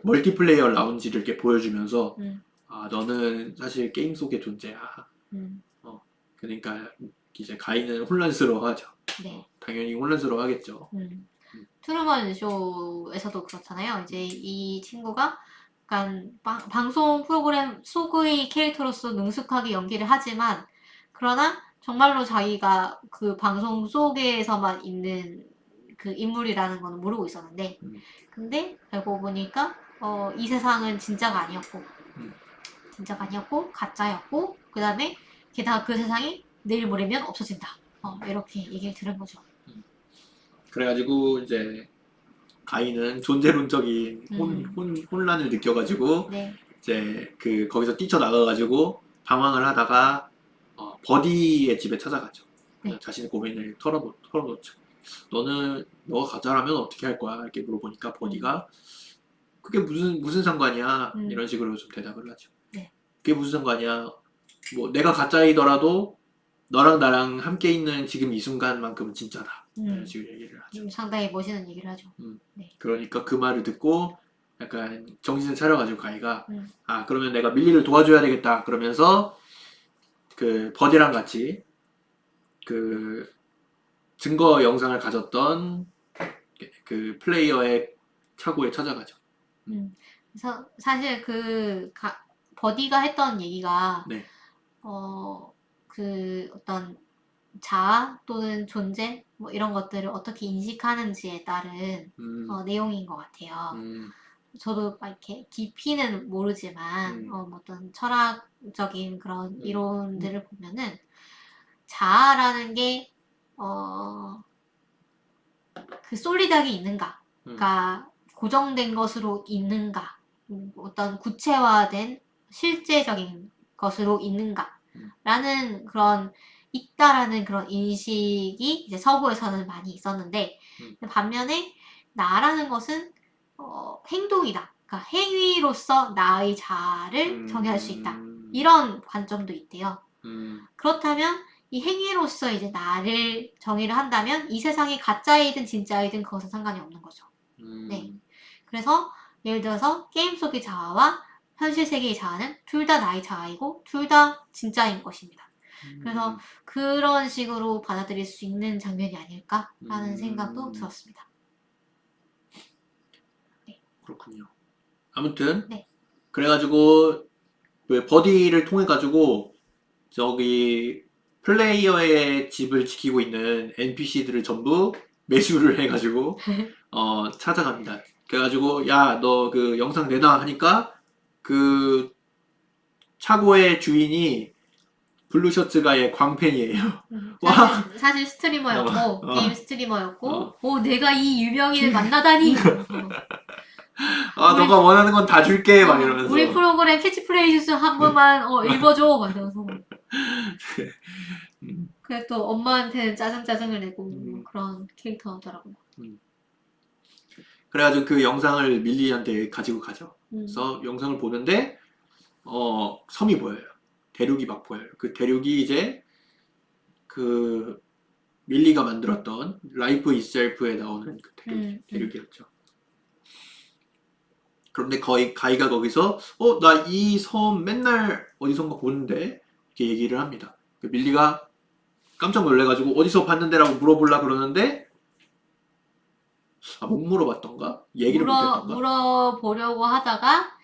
멀티플레이어 라운지를 이렇게 보여주면서 너는 사실 게임 속의 존재야. 그러니까 이제 가이는 혼란스러워하죠. 네. 당연히 혼란스러워하겠죠. 트루먼 쇼에서도 그렇잖아요. 이제 이 친구가 약간 방송 프로그램 속의 캐릭터로서 능숙하게 연기를 하지만 그러나 정말로 자기가 그 방송 속에서만 있는 그 인물이라는 건 모르고 있었는데 근데 알고 보니까 이 세상은 진짜가 아니었고 가짜였고 그 다음에 게다가 그 세상이 내일 모레면 없어진다. 이렇게 얘기를 들은 거죠. 그래가지고 이제 가인은 존재론적인 혼란을 느껴가지고 네. 이제 그 거기서 뛰쳐나가가지고 방황을 하다가 버디의 집에 찾아가죠. 네. 자신의 고민을 털어놓죠. 너가 가자라면 어떻게 할 거야? 이렇게 물어보니까 버디가 그게 무슨 상관이야? 이런 식으로 좀 대답을 하죠. 네. 그게 무슨 상관이야? 뭐 내가 가짜이더라도 너랑 나랑 함께 있는 지금 이 순간만큼은 진짜다. 이런 식으로 얘기를 하죠. 상당히 멋있는 얘기를 하죠. 네. 그러니까 그 말을 듣고 약간 정신을 차려가지고 가이가 아 그러면 내가 밀리를 도와줘야 되겠다. 그러면서 그 버디랑 같이 그 증거 영상을 가졌던 그 플레이어의 차고에 찾아가죠. 그래서 사실 버디가 했던 얘기가 네. 그 어떤 자아 또는 존재 뭐 이런 것들을 어떻게 인식하는지에 따른 내용인 것 같아요. 저도 막 이렇게 깊이는 모르지만 뭐 어떤 철학적인 그런 이론들을 보면은 자아라는 게 그 솔리드하게 있는가, 그러니까 고정된 것으로 있는가, 어떤 구체화된 실제적인 것으로 있는가라는 그런 있다라는 그런 인식이 이제 서구에서는 많이 있었는데 반면에 나라는 것은 행동이다. 그러니까 행위로서 나의 자아를 정의할 수 있다. 이런 관점도 있대요. 그렇다면 이 행위로서 이제 나를 정의를 한다면 이 세상이 가짜이든 진짜이든 그것은 상관이 없는 거죠. 네. 그래서 예를 들어서 게임 속의 자아와 현실 세계의 자아는 둘 다 나의 자아이고 둘 다 진짜인 것입니다. 그래서 그런 식으로 받아들일 수 있는 장면이 아닐까라는 생각도 들었습니다. 네. 그렇군요. 아무튼 네. 그래가지고 그 버디를 통해 가지고 저기 플레이어의 집을 지키고 있는 NPC들을 전부 매수를 해가지고 찾아갑니다. 그래가지고 야 너 그 영상 내놔 하니까 그 차고의 주인이 블루셔츠가의 광팬이에요. 사실 스트리머였고 게임 스트리머였고 내가 이 유명인을 만나다니 너가 원하는 건 다 줄게 막 이러면서 우리 프로그램 캐치프레이즈 한 번만 읽어줘 막 이러면서 그래 또 엄마한테는 짜증을 내고 그런 캐릭터더라고요. 그래가지고 그 영상을 밀리한테 가지고 가죠. 그래서 영상을 보는데 섬이 보여요. 대륙이 막 보여요. 그 대륙이 이제 그 밀리가 만들었던 라이프 이셀프에 나오는 그 대륙이었죠. 그런데 가이가 거기서 나 이 섬 맨날 어디선가 보는데 이렇게 얘기를 합니다. 밀리가 깜짝 놀래가지고 어디서 봤는데라고 물어보려고 그러는데 못 물어봤던가? 얘기를 못했던가? 물어보려고 하다가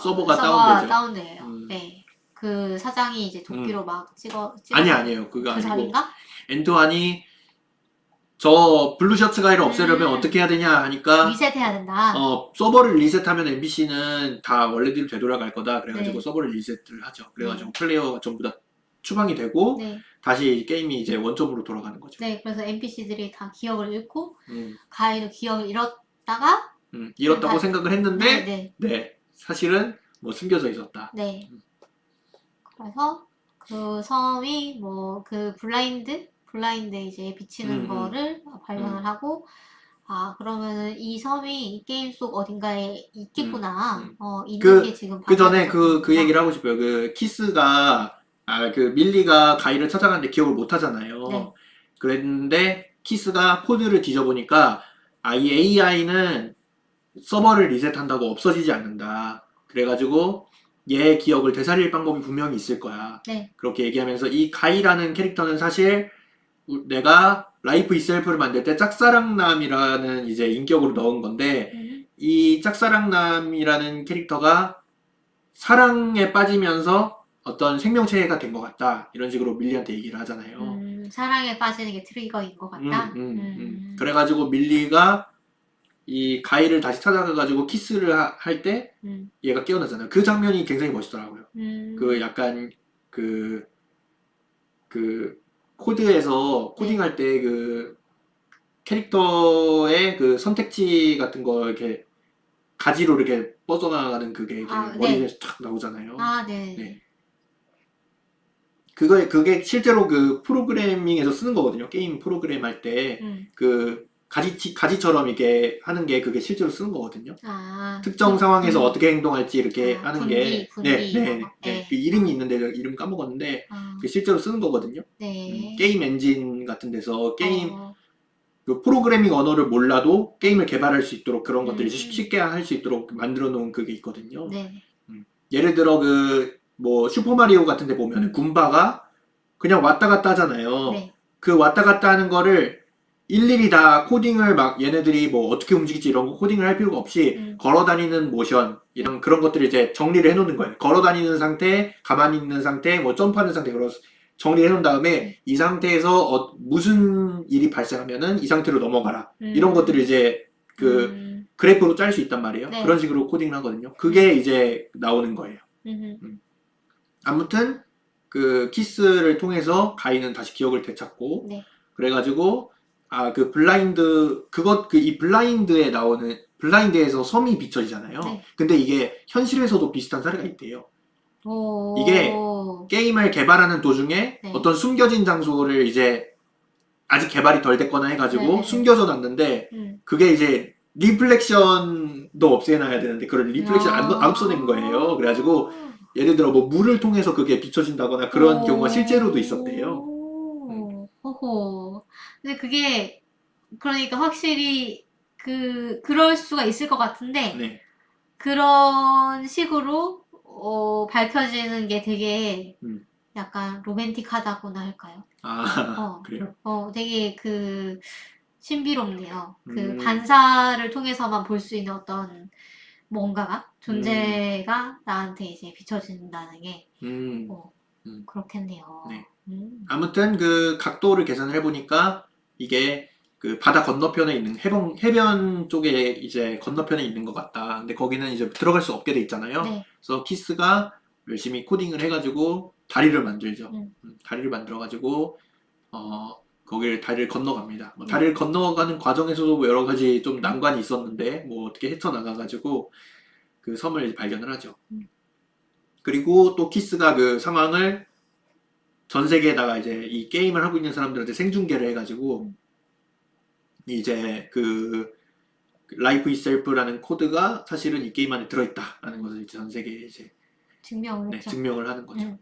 서버가 다운돼요. 네. 그 사장이 이제 도끼로 막 찍어 아니에요. 그거 아니고 자리인가? 엔토안이 저 블루셔츠 가이를 없애려면 어떻게 해야 되냐 하니까 리셋해야 된다. 서버를 리셋하면 NPC는 다 원래대로 되돌아갈 거다. 그래가지고 네. 서버를 리셋을 하죠. 그래가지고 플레이어가 전부 다 추방이 되고 다시 게임이 이제 원점으로 돌아가는 거죠. 네, 그래서 NPC들이 다 기억을 잃고 가이도 기억을 잃었다가 잃었다고 생각을 했는데 네, 사실은 뭐 숨겨져 있었다. 네. 그래서 그 섬이 뭐 그 블라인드 이제 비치는 거를 발견을 하고 그러면은 이 섬이 이 게임 속 어딘가에 있겠구나. 있는 게 지금 그 전에 그 얘기를 하고 싶어요. 그 키스가 그 밀리가 가이를 찾아가는데 기억을 못 하잖아요. 네. 그랬는데 키스가 코드를 뒤져보니까 이 AI는 서버를 리셋한다고 없어지지 않는다. 그래가지고 얘 기억을 되살릴 방법이 분명히 있을 거야. 네. 그렇게 얘기하면서 이 가이라는 캐릭터는 사실 내가 라이프 이셀프를 만들 때 짝사랑남이라는 이제 인격으로 넣은 건데 이 짝사랑남이라는 캐릭터가 사랑에 빠지면서 어떤 생명체가 된 것 같다. 이런 식으로 밀리한테 얘기를 하잖아요. 사랑에 빠지는 게 트리거인 것 같다. 그래가지고 밀리가 이 가이를 다시 찾아가가지고 키스를 할 때 얘가 깨어나잖아요. 그 장면이 굉장히 멋있더라고요. 그 약간 그 코드에서 코딩할 때 그 캐릭터의 그 선택지 같은 거 이렇게 가지로 이렇게 뻗어나가는 그게 머리에서 탁 나오잖아요. 네. 그게 실제로 그 프로그래밍에서 쓰는 거거든요. 게임 프로그램 할 때 그 가지처럼 이렇게 하는 게 그게 실제로 쓰는 거거든요. 아, 특정 상황에서 어떻게 행동할지 이렇게 아, 하는 분기, 게, 네, 이런 네, 거. 네. 네. 그 이름이 있는데 제가 이름 까먹었는데 아, 그 실제로 쓰는 거거든요. 네. 게임 엔진 같은 데서 게임 어, 그 프로그래밍 언어를 몰라도 게임을 개발할 수 있도록 그런 것들을 음. 쉽게 할 수 있도록 만들어 놓은 그게 있거든요. 네. 예를 들어 뭐 슈퍼마리오 같은 데 보면 군바가 그냥 왔다 갔다 하잖아요. 네. 그 왔다 갔다 하는 거를 일일이 다 코딩을 막 얘네들이 뭐 어떻게 움직일지 이런 거 코딩을 할 필요가 없이 걸어 다니는 모션 이런 그런 것들을 이제 정리를 해 놓는 거예요. 걸어 다니는 상태, 가만히 있는 상태, 뭐 점프하는 상태 그런 정리해 놓은 다음에 이 상태에서 무슨 일이 발생하면은 이 상태로 넘어가라. 이런 것들을 이제 그 그래프로 짤 수 있단 말이에요. 네. 그런 식으로 코딩을 하거든요. 그게 이제 나오는 거예요. 아무튼 그 키스를 통해서 가인은 다시 기억을 되찾고 네. 그래가지고 그 블라인드 이 블라인드에 나오는 블라인드에서 섬이 비춰지잖아요. 네. 근데 이게 현실에서도 비슷한 사례가 있대요. 오. 이게 게임을 개발하는 도중에 네. 어떤 숨겨진 장소를 이제 아직 개발이 덜 됐거나 해가지고 네. 숨겨져 놨는데 그게 이제 리플렉션도 없애놔야 되는데 그걸 리플렉션 안 없애낸 거예요. 그래가지고 예를 들어 뭐 물을 통해서 그게 비춰진다거나 그런 경우가 실제로도 있었대요. 호호. 근데 그게 그러니까 확실히 그럴 수가 있을 것 같은데 네. 그런 식으로 밝혀지는 게 되게 약간 로맨틱하다고나 할까요? 그래요? 되게 신비롭네요. 반사를 통해서만 볼 수 있는 어떤 뭔가가 존재가 나한테 이제 비춰진다는 게 그렇겠네요. 네. 아무튼 그 각도를 계산을 해보니까 이게 그 바다 건너편에 있는 해변 쪽에 이제 건너편에 있는 것 같다. 근데 거기는 이제 들어갈 수 없게 돼 있잖아요. 네. 그래서 키스가 열심히 코딩을 해가지고 다리를 만들죠. 다리를 만들어가지고 거기를 다리를 건너갑니다. 뭐 다리를 건너가는 과정에서도 뭐 여러 가지 좀 난관이 있었는데 뭐 어떻게 헤쳐나가가지고 그 섬을 이제 발견을 하죠. 그리고 또 키스가 그 상황을 전 세계에다가 이제 이 게임을 하고 있는 사람들한테 생중계를 해가지고 이제 그 라이프 이셀프라는 코드가 사실은 이 게임 안에 들어있다라는 것을 이제 전 세계에 이제 증명을 했죠. 증명을 하는 거죠.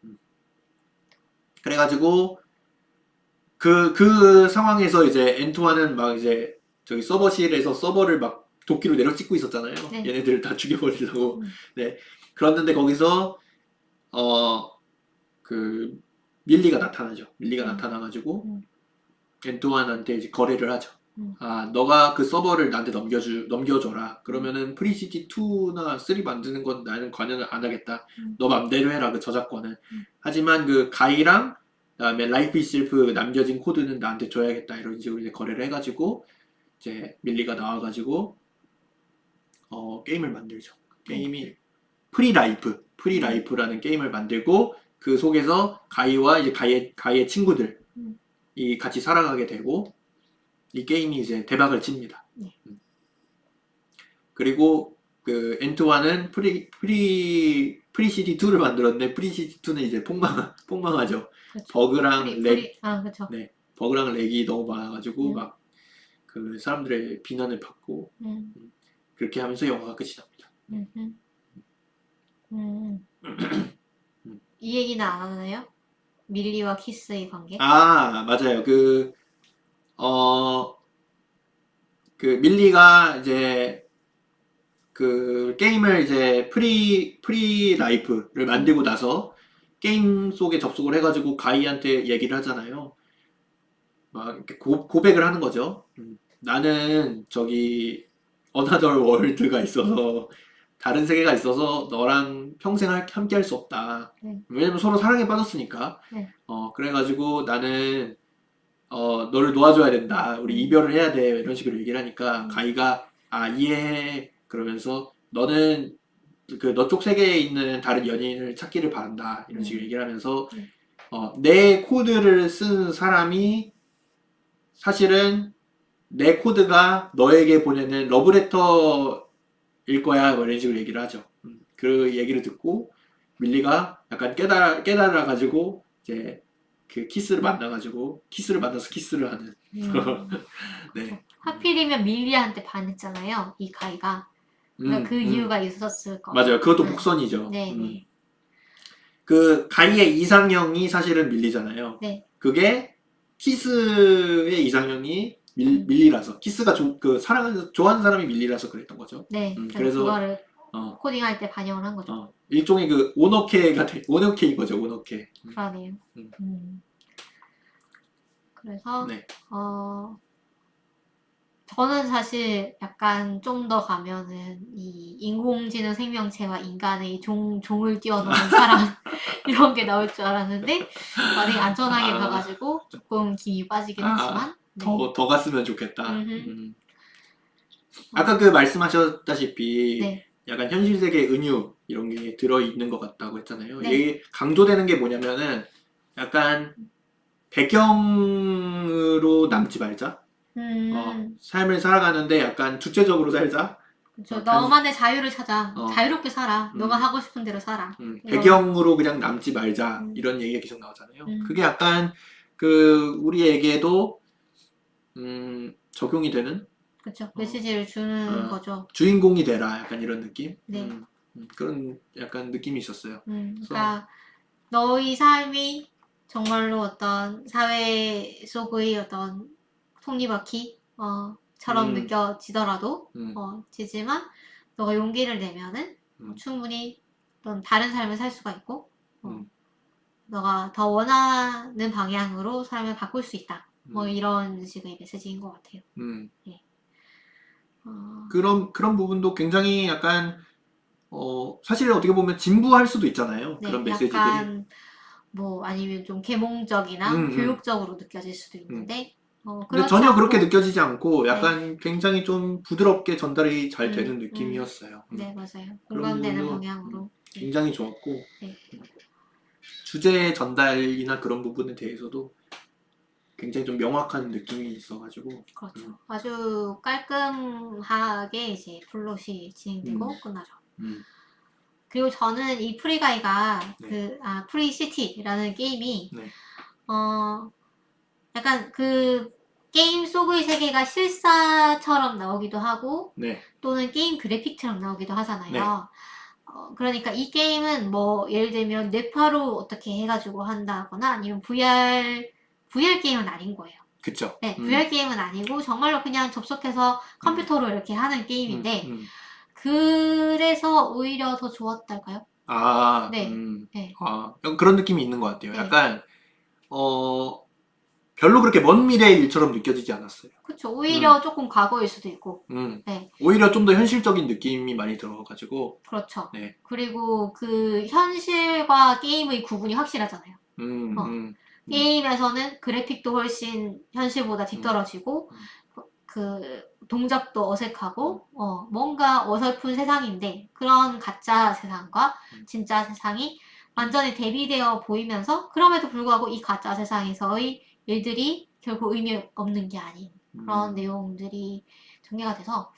그래가지고 그 상황에서 이제 엔투아는 막 이제 저기 서버실에서 서버를 막 도끼로 내려 찍고 있었잖아요. 네. 얘네들을 다 죽여버리려고. 네. 그랬는데 거기서 그 밀리가 나타나죠. 밀리가 나타나가지고 엔투안한테 이제 거래를 하죠. 너가 그 서버를 나한테 넘겨줘라. 그러면은 프리시티 2나 3 만드는 건 나는 관여를 안 하겠다. 너 맘대로 해라, 그 저작권은. 하지만 그 가이랑 그다음에 라이프 이셀프 남겨진 코드는 나한테 줘야겠다. 이런 식으로 이제 거래를 해가지고 이제 밀리가 나와가지고 게임을 만들죠. 게임이 프리라이프라는 게임을 만들고 그 속에서 가이와 이제 가이의 친구들이 같이 살아가게 되고 이 게임이 이제 대박을 칩니다. 그리고 그 엔트와는 프리시티 2를 만들었는데 프리시티 2는 이제 폭망하죠. 그쵸. 버그랑 렉, 그쵸. 네, 버그랑 렉이 너무 많아가지고 막 그 사람들의 비난을 받고 그렇게 하면서 영화가 끝이 납니다. 이 얘기는 안 하나요? 밀리와 키스의 관계? 맞아요. 그 밀리가 이제 그 게임을 이제 프리 라이프를 만들고 나서 게임 속에 접속을 해가지고 가이한테 얘기를 하잖아요. 막 이렇게 고백을 하는 거죠. 나는 저기 어나더 월드가 있어서 다른 세계가 있어서 너랑 평생 함께 할 수 없다. 왜냐면 서로 사랑에 빠졌으니까. 그래가지고 나는 너를 놓아줘야 된다. 우리 이별을 해야 돼. 이런 식으로 얘기를 하니까 가이가 이해해. 그러면서 너는 그 너 쪽 세계에 있는 다른 연인을 찾기를 바란다. 이런 식으로 얘기를 하면서 내 코드를 쓴 사람이 사실은 내 코드가 너에게 보내는 러브레터일 거야. 뭐 이런 식으로 얘기를 하죠. 그 얘기를 듣고 밀리가 약간 깨달아가지고 이제 그 키스를 만나가지고 키스를 만나서 키스를 하는. 네. 하필이면 밀리한테 반했잖아요. 이 가이가. 그러니까 그 이유가 있었을 거예요. 맞아요. 그것도 복선이죠. 네, 네. 그 가이의 이상형이 사실은 밀리잖아요. 네. 그게 키스의 이상형이 밀리라서 키스가 좋아하는 사람이 밀리라서 그랬던 거죠. 네. 그래서 그거를 코딩할 때 반영을 한 거죠. 일종의 그 오너케인 거죠. 오너케. 그러네요. 그래서 네. 저는 사실 약간 좀 더 가면은 이 인공지능 생명체와 인간의 종을 뛰어넘는 사람 이런 게 나올 줄 알았는데 만약에 안전하게 가가지고 조금 김이 빠지긴 했지만 네. 더 갔으면 좋겠다. 아까 그 말씀하셨다시피 네. 약간 현실 세계 은유 이런 게 들어있는 것 같다고 했잖아요. 네. 이게 강조되는 게 뭐냐면은 약간 배경으로 남지 말자. 삶을 살아가는데 약간 주체적으로 살자. 그렇죠. 너만의 자유를 찾아. 자유롭게 살아. 너가 하고 싶은 대로 살아. 배경으로 그냥 남지 말자. 이런 얘기가 계속 나오잖아요. 그게 약간 우리에게도 적용이 되는 그렇죠. 메시지를 주는 거죠. 주인공이 되라. 약간 이런 느낌. 네. 그런 약간 느낌이 있었어요. 그러니까 너의 삶이 정말로 어떤 사회 속의 어떤 톱니바퀴 처럼 느껴지더라도 지지만 너가 용기를 내면은 충분히 어떤 다른 삶을 살 수가 있고 너가 더 원하는 방향으로 삶을 바꿀 수 있다. 뭐 이런 식의 메시지인 것 같아요. 네. 그런 부분도 굉장히 약간 사실 어떻게 보면 진부할 수도 있잖아요. 네, 그런 메시지들이. 약간 뭐 아니면 좀 계몽적이나 교육적으로 느껴질 수도 있는데 근데 전혀 그렇게 느껴지지 않고 약간 굉장히 좀 부드럽게 전달이 잘 되는 느낌이었어요. 네, 맞아요. 공감되는 방향으로. 굉장히 좋았고 네. 주제 전달이나 그런 부분에 대해서도 굉장히 좀 명확한 느낌이 있어가지고 그렇죠. 아주 깔끔하게 이제 플롯이 진행되고 끝나죠. 그리고 저는 이 프리가이가 프리시티라는 게임이 네. 약간 그 게임 속의 세계가 실사처럼 나오기도 하고 네. 또는 게임 그래픽처럼 나오기도 하잖아요. 네. 그러니까 이 게임은 뭐 예를 들면 뇌파로 어떻게 해가지고 한다거나 아니면 VR 게임은 아닌 거예요. 그쵸. 네, VR 게임은 아니고 정말로 그냥 접속해서 컴퓨터로 이렇게 하는 게임인데 그래서 오히려 더 좋았달까요? 네. 네. 그런 느낌이 있는 것 같아요. 네. 약간 별로 그렇게 먼 미래의 일처럼 느껴지지 않았어요. 그쵸. 오히려 조금 과거일 수도 있고. 네. 오히려 좀 더 현실적인 느낌이 많이 들어가지고. 그렇죠. 네. 그리고 그 현실과 게임의 구분이 확실하잖아요. 게임에서는 그래픽도 훨씬 현실보다 뒤떨어지고 그 동작도 어색하고 뭔가 어설픈 세상인데 그런 가짜 세상과 진짜 세상이 완전히 대비되어 보이면서 그럼에도 불구하고 이 가짜 세상에서의 일들이 결국 의미 없는 게 아닌 그런 내용들이 전개가 돼서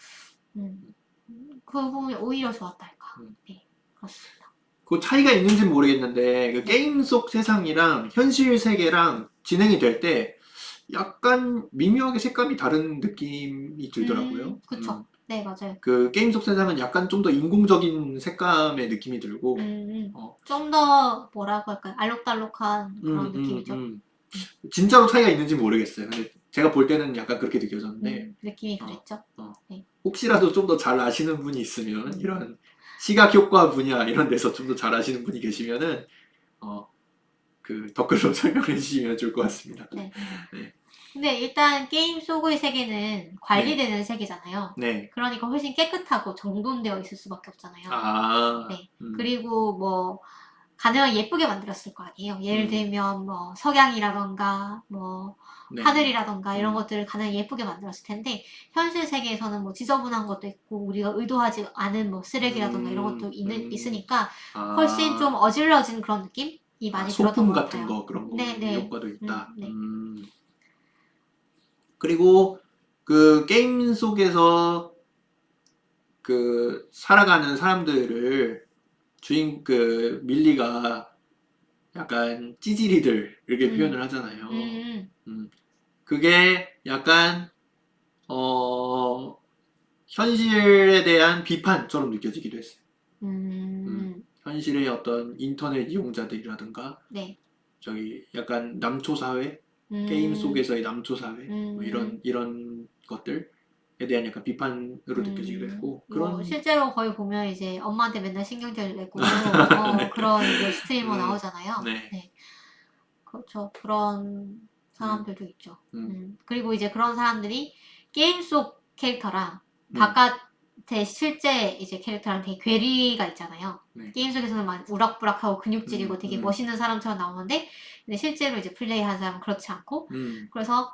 그 부분이 오히려 좋았달까. 네, 그렇습니다. 그 차이가 있는지는 모르겠는데 그 게임 속 세상이랑 현실 세계랑 진행이 될 때 약간 미묘하게 색감이 다른 느낌이 들더라고요. 그쵸. 네, 맞아요. 그 게임 속 세상은 약간 좀 더 인공적인 색감의 느낌이 들고 좀 더 뭐라고 할까요? 알록달록한 그런 느낌이죠. 진짜로 차이가 있는지 모르겠어요. 근데 제가 볼 때는 약간 그렇게 느껴졌는데 느낌이 그랬죠. 네. 혹시라도 좀 더 잘 아시는 분이 있으면 이런 시각 효과 분야 이런 데서 좀 더 잘 아시는 분이 계시면은 그 댓글로 설명해 주시면 좋을 것 같습니다. 네. 네. 근데 일단 게임 속의 세계는 관리되는 세계잖아요. 네. 그러니까 훨씬 깨끗하고 정돈되어 있을 수밖에 없잖아요. 네. 그리고 뭐 가능하게 예쁘게 만들었을 거 아니에요. 예를 들면 뭐 석양이라던가 뭐 하늘이라던가 이런 것들을 가능하게 예쁘게 만들었을 텐데 현실 세계에서는 뭐 지저분한 것도 있고 우리가 의도하지 않은 뭐 쓰레기라던가 이런 것도 있으니까 훨씬 좀 어질러진 그런 느낌이 많이 들었던 것 같아요. 소품 같은 거 그런 거 네. 효과도 있다. 네. 그리고 그 게임 속에서 그 살아가는 사람들을 밀리가 약간 찌질이들 이렇게 음. 표현을 하잖아요. 음. 그게 약간 현실에 대한 비판처럼 느껴지기도 했어요. 음. 현실의 어떤 인터넷 이용자들이라든가 네. 저기 약간 남초 사회, 게임 음. 속에서의 남초 사회 뭐 음. 이런 것들에 대한 약간 비판으로 느껴지기도 했고 뭐 그런 실제로 거의 보면 이제 엄마한테 맨날 신경질 내고 네. 그런 이제 스트리머 나오잖아요. 네. 네. 그렇죠. 그런 음, 사람들도 있죠. 음, 그리고 이제 그런 사람들이 게임 속 캐릭터랑 음, 바깥의 실제 이제 캐릭터랑 되게 괴리가 있잖아요. 네. 게임 속에서는 막 우락부락하고 근육질이고 되게 음, 멋있는 사람처럼 나오는데 근데 실제로 이제 플레이하는 사람은 그렇지 않고 음, 그래서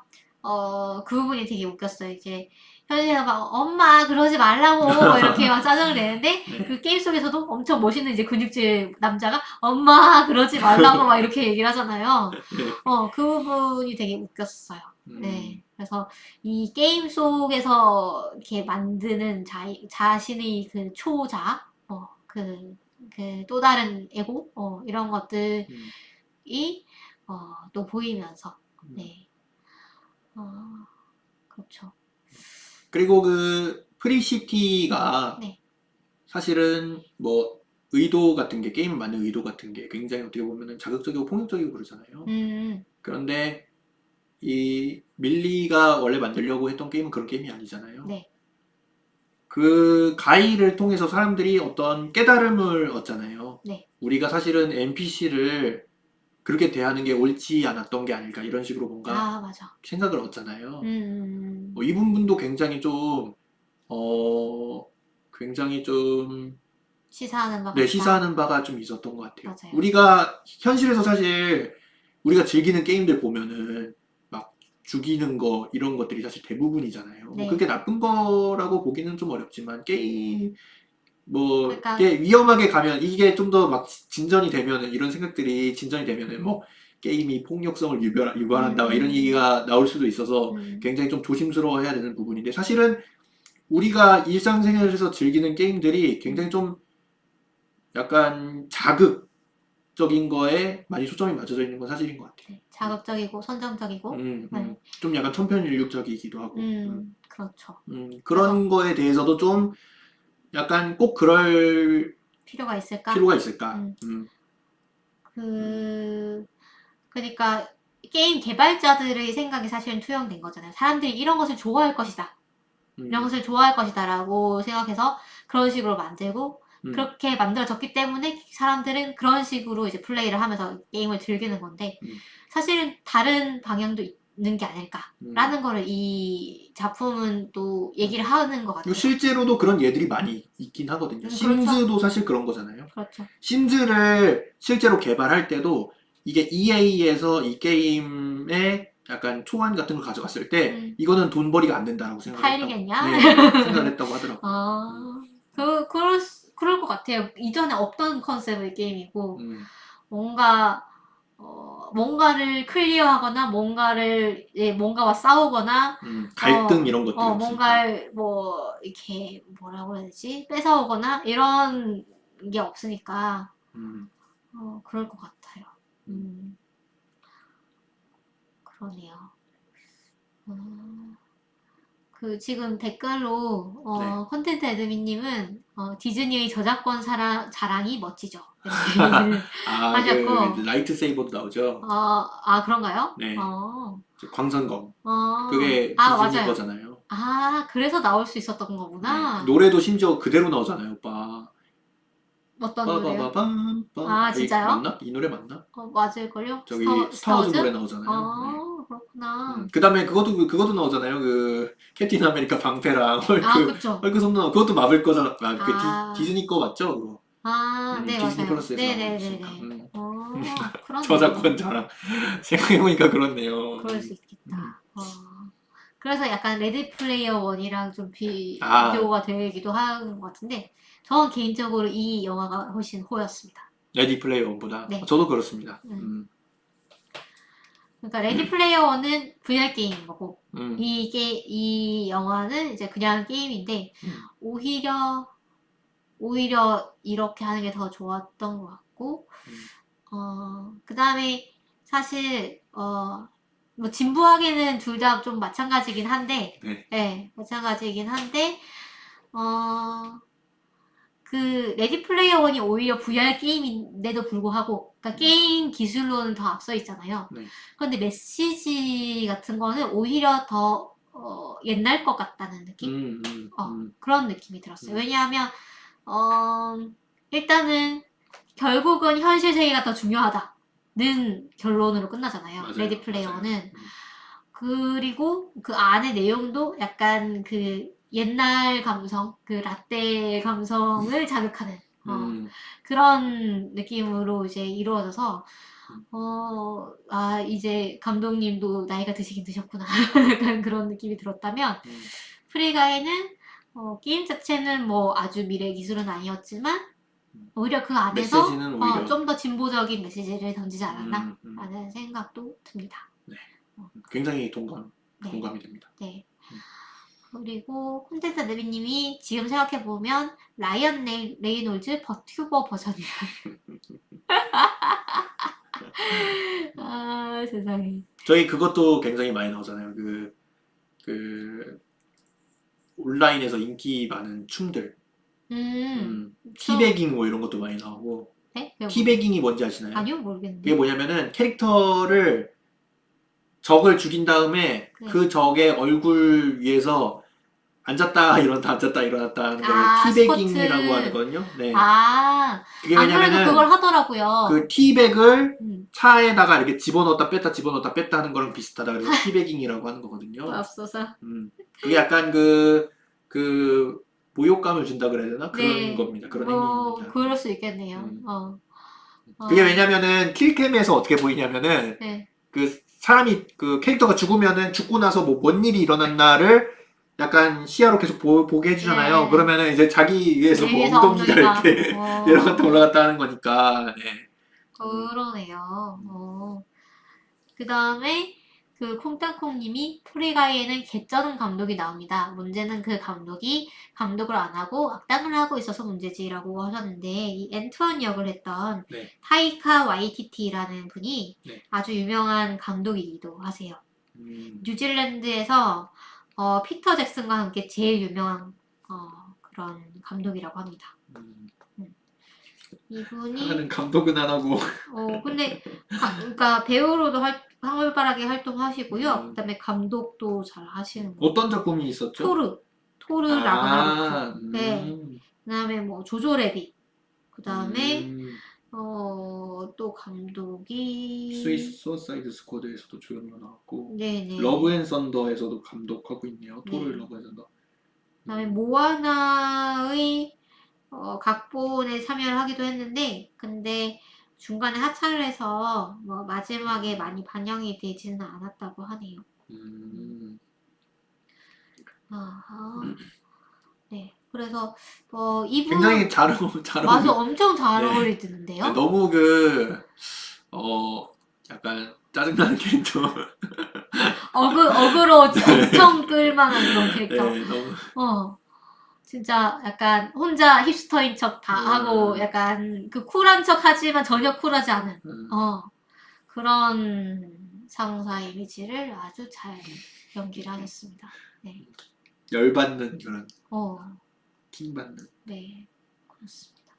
그 부분이 되게 웃겼어요. 이제 현실에서 막 엄마 그러지 말라고 이렇게 막 짜증을 내는데 네. 그 게임 속에서도 엄청 멋있는 이제 근육질 남자가 엄마 그러지 말라고 막 이렇게 얘기를 하잖아요. 네. 그 부분이 되게 웃겼어요. 음, 네. 그래서 이 게임 속에서 이렇게 만드는 자신의 그 초자, 또 다른 에고, 이런 것들이, 음, 또 보이면서, 음. 네. 그렇죠. 그리고 그 프리시티가 네. 사실은 뭐 의도 같은 게 게임 만든 의도 같은 게 굉장히 어떻게 보면은 자극적이고 폭력적이고 그러잖아요. 음, 그런데 이 밀리가 원래 만들려고 했던 게임은 그런 게임이 아니잖아요. 네. 그 가이를 통해서 사람들이 어떤 깨달음을 얻잖아요. 네. 우리가 사실은 NPC를 그렇게 대하는 게 옳지 않았던 게 아닐까 이런 식으로 뭔가 아, 맞아. 생각을 얻잖아요. 음, 이 부분도 굉장히 좀 어, 굉장히 좀 시사하는 바 네, 같다. 시사하는 바가 좀 있었던 것 같아요. 맞아요. 우리가 현실에서 사실 우리가 즐기는 게임들 보면은 막 죽이는 거 이런 것들이 사실 대부분이잖아요. 뭐 그게 네. 나쁜 거라고 보기는 좀 어렵지만 게임 뭐 그러니까, 게 위험하게 가면 이게 좀 더 막 진전이 되면은 이런 생각들이 진전이 되면은 뭐 게임이 폭력성을 유발한다 막 이런 음, 얘기가 나올 수도 있어서 음, 굉장히 좀 조심스러워해야 되는 부분인데 사실은 우리가 일상생활에서 즐기는 게임들이 굉장히 음, 좀 약간 자극적인 거에 많이 초점이 맞춰져 있는 건 사실인 것 같아요. 네. 자극적이고, 선정적이고, 네. 좀 약간 천편일률적이기도 하고, 그렇죠. 그런 그래서 거에 대해서도 좀 약간 꼭 그럴 필요가 있을까? 필요가 있을까? 음, 음, 그, 그러니까 게임 개발자들의 생각이 사실은 투영된 거잖아요. 사람들이 이런 것을 좋아할 것이다. 이런 음, 것을 좋아할 것이다라고 생각해서 그런 식으로 만들고 음, 그렇게 만들어졌기 때문에 사람들은 그런 식으로 이제 플레이를 하면서 게임을 즐기는 건데 음, 사실은 다른 방향도 있는 게 음, 아닐까라는 거를 이 작품은 또 얘기를 하는 것 그리고 같아요. 실제로도 그런 예들이 많이 있긴 하거든요. 그렇죠. 심즈도 사실 그런 거잖아요. 그렇죠. 심즈를 실제로 개발할 때도 이게 EA에서 이 게임에 약간 초안 같은 걸 가져갔을 때 음, 이거는 돈벌이가 안 된다라고 생각을 했다고. 팔리겠냐? 네, 생각을 했다고 하더라고요. 음, 그럴 것 같아요. 이전에 없던 컨셉의 게임이고, 음, 뭔가, 뭔가를 클리어하거나, 뭔가와 싸우거나, 갈등 이런 것들이 없으니까. 뭔가를, 이렇게, 뭐라고 해야 되지? 뺏어오거나, 이런 게 없으니까, 음, 그럴 것 같아요. 음, 그러네요. 음. 지금 댓글로, 네. 컨텐츠 애드민님은, 디즈니의 저작권 자랑이 멋지죠. 이렇게 아, 그 하셨고, 라이트 세이버도 나오죠. 그런가요? 네, 광선검. 그게 디즈니 맞아요. 거잖아요. 그래서 나올 수 있었던 네, 거구나. 노래도 심지어 그대로 나오잖아요, 오빠. 어떤 노래요? 빠바바밤빰. 이 진짜요? 맞나? 이 노래 맞나? 맞을걸요? 저기 스타워즈 스타워즈? 노래 나오잖아요. 네. 그렇구나. 그다음에 그것도 나오잖아요. 그 캡틴 아메리카 방패랑 그쵸. 헐크 손 나오 그것도 마블 거잖아. 그 아, 디즈니 거 맞죠? 그거. 네, 디즈니 맞아요. 플러스에서 나오고 있으니까. 네네네네. 그렇네요. 저작권 자랑. 생각해보니까 그렇네요. 그럴 수 있겠다. 그래서 약간 레드 플레이어 원이랑 좀 아, 비교가 되기도 하는 것 같은데, 저는 개인적으로 이 영화가 훨씬 호였습니다. 레디 플레이어 원보다. 네. 저도 그렇습니다. 음. 그러니까 레디 플레이어 원은 VR 게임인 거고, 음, 이 영화는 이제 그냥 게임인데, 음, 오히려 이렇게 하는 게 더 좋았던 것 같고, 음. 그 다음에 사실, 뭐, 진부하게는 둘 다 좀 마찬가지긴 한데, 네. 네, 마찬가지긴 한데, 어, 그, 레디 플레이어 원이 오히려 VR 게임인데도 불구하고, 그러니까 게임 기술로는 더 앞서 있잖아요. 네. 그런데 메시지 같은 거는 오히려 더, 옛날 것 같다는 느낌? 그런 느낌이 들었어요. 왜냐하면, 일단은, 결국은 현실 세계가 더 중요하다는 결론으로 끝나잖아요. 맞아요. 레디 플레이어는. 맞아요. 그리고 그 안의 내용도 약간 그 옛날 감성, 그 라떼 감성을 자극하는 그런 느낌으로 이제 이루어져서 이제 감독님도 나이가 드시긴 드셨구나. 약간 그런 느낌이 들었다면 프리가이는 게임 자체는 뭐 아주 미래 기술은 아니었지만 오히려 그 안에서 메시지는 오히려 좀 더 진보적인 메시지를 던지지 않았나 라는 생각도 듭니다. 네. 굉장히 공감이 됩니다. 네. 그리고 콘텐츠 네비님이 지금 생각해보면 라이언 레이놀즈 버튜버 버전이야. 아 세상에. 저희 그것도 굉장히 많이 나오잖아요. 온라인에서 인기 많은 춤들. 티베깅 뭐 이런 것도 많이 나오고. 네? 티베깅이 뭔지 아시나요? 아니요, 모르겠는데. 그게 뭐냐면은 캐릭터를 적을 죽인 다음에 네. 그 적의 얼굴 위에서 앉았다 일어났다 앉았다 일어났다 하는 걸 티베깅이라고 스쿼트. 하거든요. 네. 안 그게 그래도 왜냐면은 그걸 하더라고요. 그 티백을 차에다가 이렇게 집어넣었다 뺐다 집어넣었다 뺐다 하는 거랑 비슷하다. 그래서 티베깅이라고 하는 거거든요. 없어서. 그게 약간 그 모욕감을 준다 그래야 되나? 그런 네. 겁니다. 그런 뭐 행위입니다. 그럴 수 있겠네요. 그게 왜냐면은 킬캠에서 어떻게 보이냐면은 네. 그 사람이 그 캐릭터가 죽으면은 죽고 나서 뭐 뭔 일이 일어났나를 약간 시야로 계속 보게 해주잖아요. 네. 그러면은 이제 자기 위해서 네, 뭐 위에서 엉덩이가 엉덩이가. 이렇게 내려갔다 올라갔다 하는 거니까. 네. 그러네요. 그 다음에 그 콩땅콩님이 프리가이에는 개쩌는 감독이 나옵니다. 문제는 그 감독이 감독을 안 하고 악당을 하고 있어서 문제지라고 하셨는데 이 앤투언 역을 했던 네. 타이카 와이티티라는 분이 네. 아주 유명한 감독이기도 하세요. 뉴질랜드에서 피터 잭슨과 함께 제일 유명한 그런 감독이라고 합니다. 이분이 하는 감독은 안 하고. 근데 그러니까 배우로도 활발하게 활동하시고요. 그다음에 감독도 잘 하시는 거. 어떤 작품이 있었죠? 토르 라그나로크. 네. 음. 그다음에 뭐 조조 래빗. 그다음에 또 감독이 스위스 수어사이드 스쿼드에서도 조연으로 나왔고. 네네. 러브 앤 썬더에서도 감독하고 있네요. 토르 네. 러브 앤 썬더. 그다음에 모아나의 각본에 참여를 하기도 했는데 근데 중간에 하차를 해서 뭐 마지막에 많이 반영이 되지는 않았다고 하네요. 네. 그래서 이분 굉장히 잘 맞아, 엄청 잘 네. 어울리는데요. 네, 너무 약간 짜증나는 캐릭터. 어그로 엄청 끌만한 그런 캐릭터. 네, 너무. 진짜 약간 혼자 힙스터인 척 다 하고 약간 그 쿨한 척 하지만 전혀 쿨하지 않은 그런 상사 이미지를 아주 잘 연기를 하셨습니다. 네. 열받는 그런. 킹받는. 네, 그렇습니다.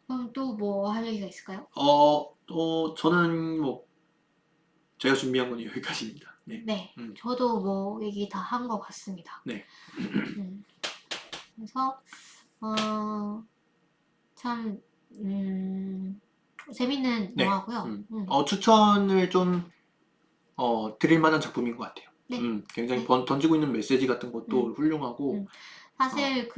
그럼 또 뭐 할 얘기가 있을까요? 저는 뭐 제가 준비한 건 여기까지입니다. 네. 네, 저도 뭐 얘기 다 한 것 같습니다. 네. 그래서 참 재밌는 네. 영화고요. 추천을 좀 드릴 만한 작품인 것 같아요. 네. 굉장히 던지고 있는 메시지 같은 것도 훌륭하고. 사실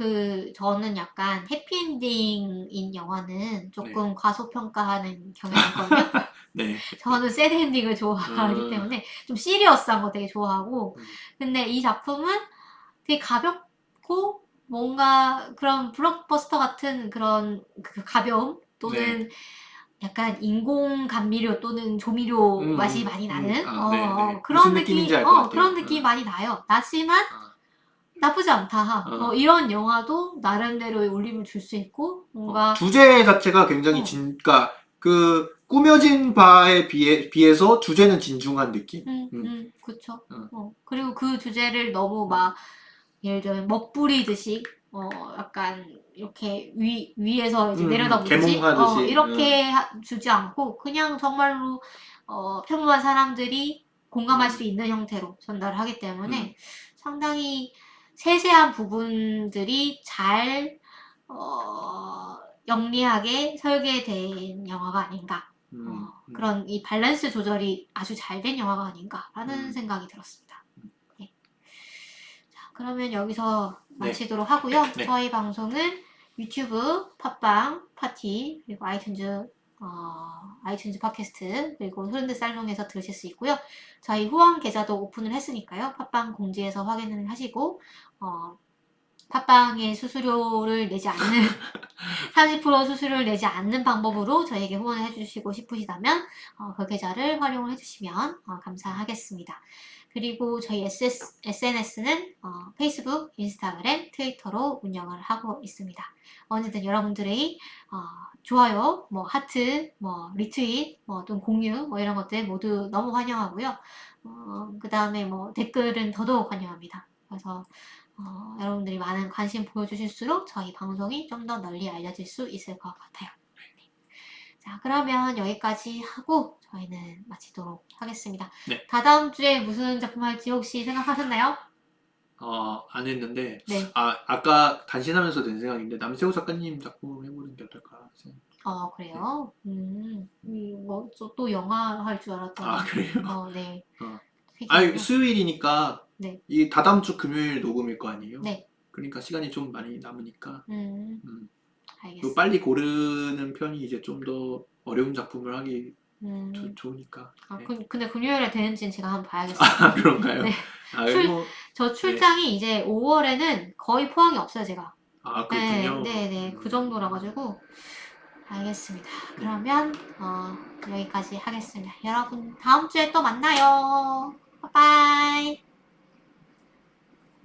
저는 약간 해피엔딩인 영화는 조금 과소평가하는 경향이 있거든요. 네. 저는 새드엔딩을 좋아하기 때문에 좀 시리어스한 거 되게 좋아하고 근데 이 작품은 되게 가볍고 뭔가 그런 블록버스터 같은 그런 그 가벼움 또는 약간 인공 감미료 또는 조미료 맛이 많이 나는 네. 그런 느낌인지 느낌 알 것 같아요. 그런 느낌이 많이 나요. 나지만 나쁘지 않다. 어. 이런 영화도 나름대로의 울림을 줄 수 있고 뭔가 주제 자체가 굉장히 어. 그러니까 그 꾸며진 바에 비해서 주제는 진중한 느낌. 그쵸. 어. 그리고 그 주제를 너무 막 예를 들면 먹부리듯이 약간 이렇게 위에서 이제 내려다보듯이 계몽하듯이. 이렇게 주지 않고 그냥 정말로 평범한 사람들이 공감할 수 있는 형태로 전달을 하기 때문에 상당히 세세한 부분들이 잘 영리하게 설계된 영화가 아닌가. 그런 이 밸런스 조절이 아주 잘 된 영화가 아닌가라는 생각이 들었습니다. 네. 자, 그러면 여기서 네. 마치도록 하고요. 네. 저희 방송은 유튜브, 팟빵, 파티, 그리고 아이튠즈 팟캐스트, 그리고 흐른드 살롱에서 들으실 수 있고요. 저희 후원 계좌도 오픈을 했으니까요. 팟빵 공지에서 확인을 하시고, 팟빵에 수수료를 내지 않는 30% 수수료를 내지 않는 방법으로 저에게 후원을 해주시고 싶으시다면 그 계좌를 활용을 해주시면 감사하겠습니다. 그리고 저희 SNS는 페이스북, 인스타그램, 트위터로 운영을 하고 있습니다. 언제든 여러분들의 좋아요, 뭐 하트, 뭐 리트윗, 또는 공유 이런 것들 모두 너무 환영하고요. 그 다음에 뭐 댓글은 더더욱 환영합니다. 그래서 여러분들이 많은 관심 보여주실수록 저희 방송이 좀 더 널리 알려질 수 있을 것 같아요. 네. 자, 그러면 여기까지 하고 저희는 마치도록 하겠습니다. 네. 다다음 주에 무슨 작품 할지 혹시 생각하셨나요? 안 했는데 네. 아까 단신하면서 든 생각인데 남세호 작가님 작품 해보는 게 어떨까 생각. 그래요? 또 영화 할 줄 알았더니. 그래요? 네. 아니 수요일이니까 네. 이 다다음 주 금요일 녹음일 거 아니에요? 네. 그러니까 시간이 좀 많이 남으니까 알겠습니다. 빨리 고르는 편이 이제 좀 더 어려운 작품을 하기 좋으니까. 네. 근데 금요일에 되는지는 제가 한번 봐야겠어요. 그런가요? 네. 저 출장이 이제 5월에는 거의 포항이 없어요, 제가. 그렇군요. 네. 그 정도라 가지고 알겠습니다. 그러면 여기까지 하겠습니다. 여러분 다음 주에 또 만나요. 빠이빠이.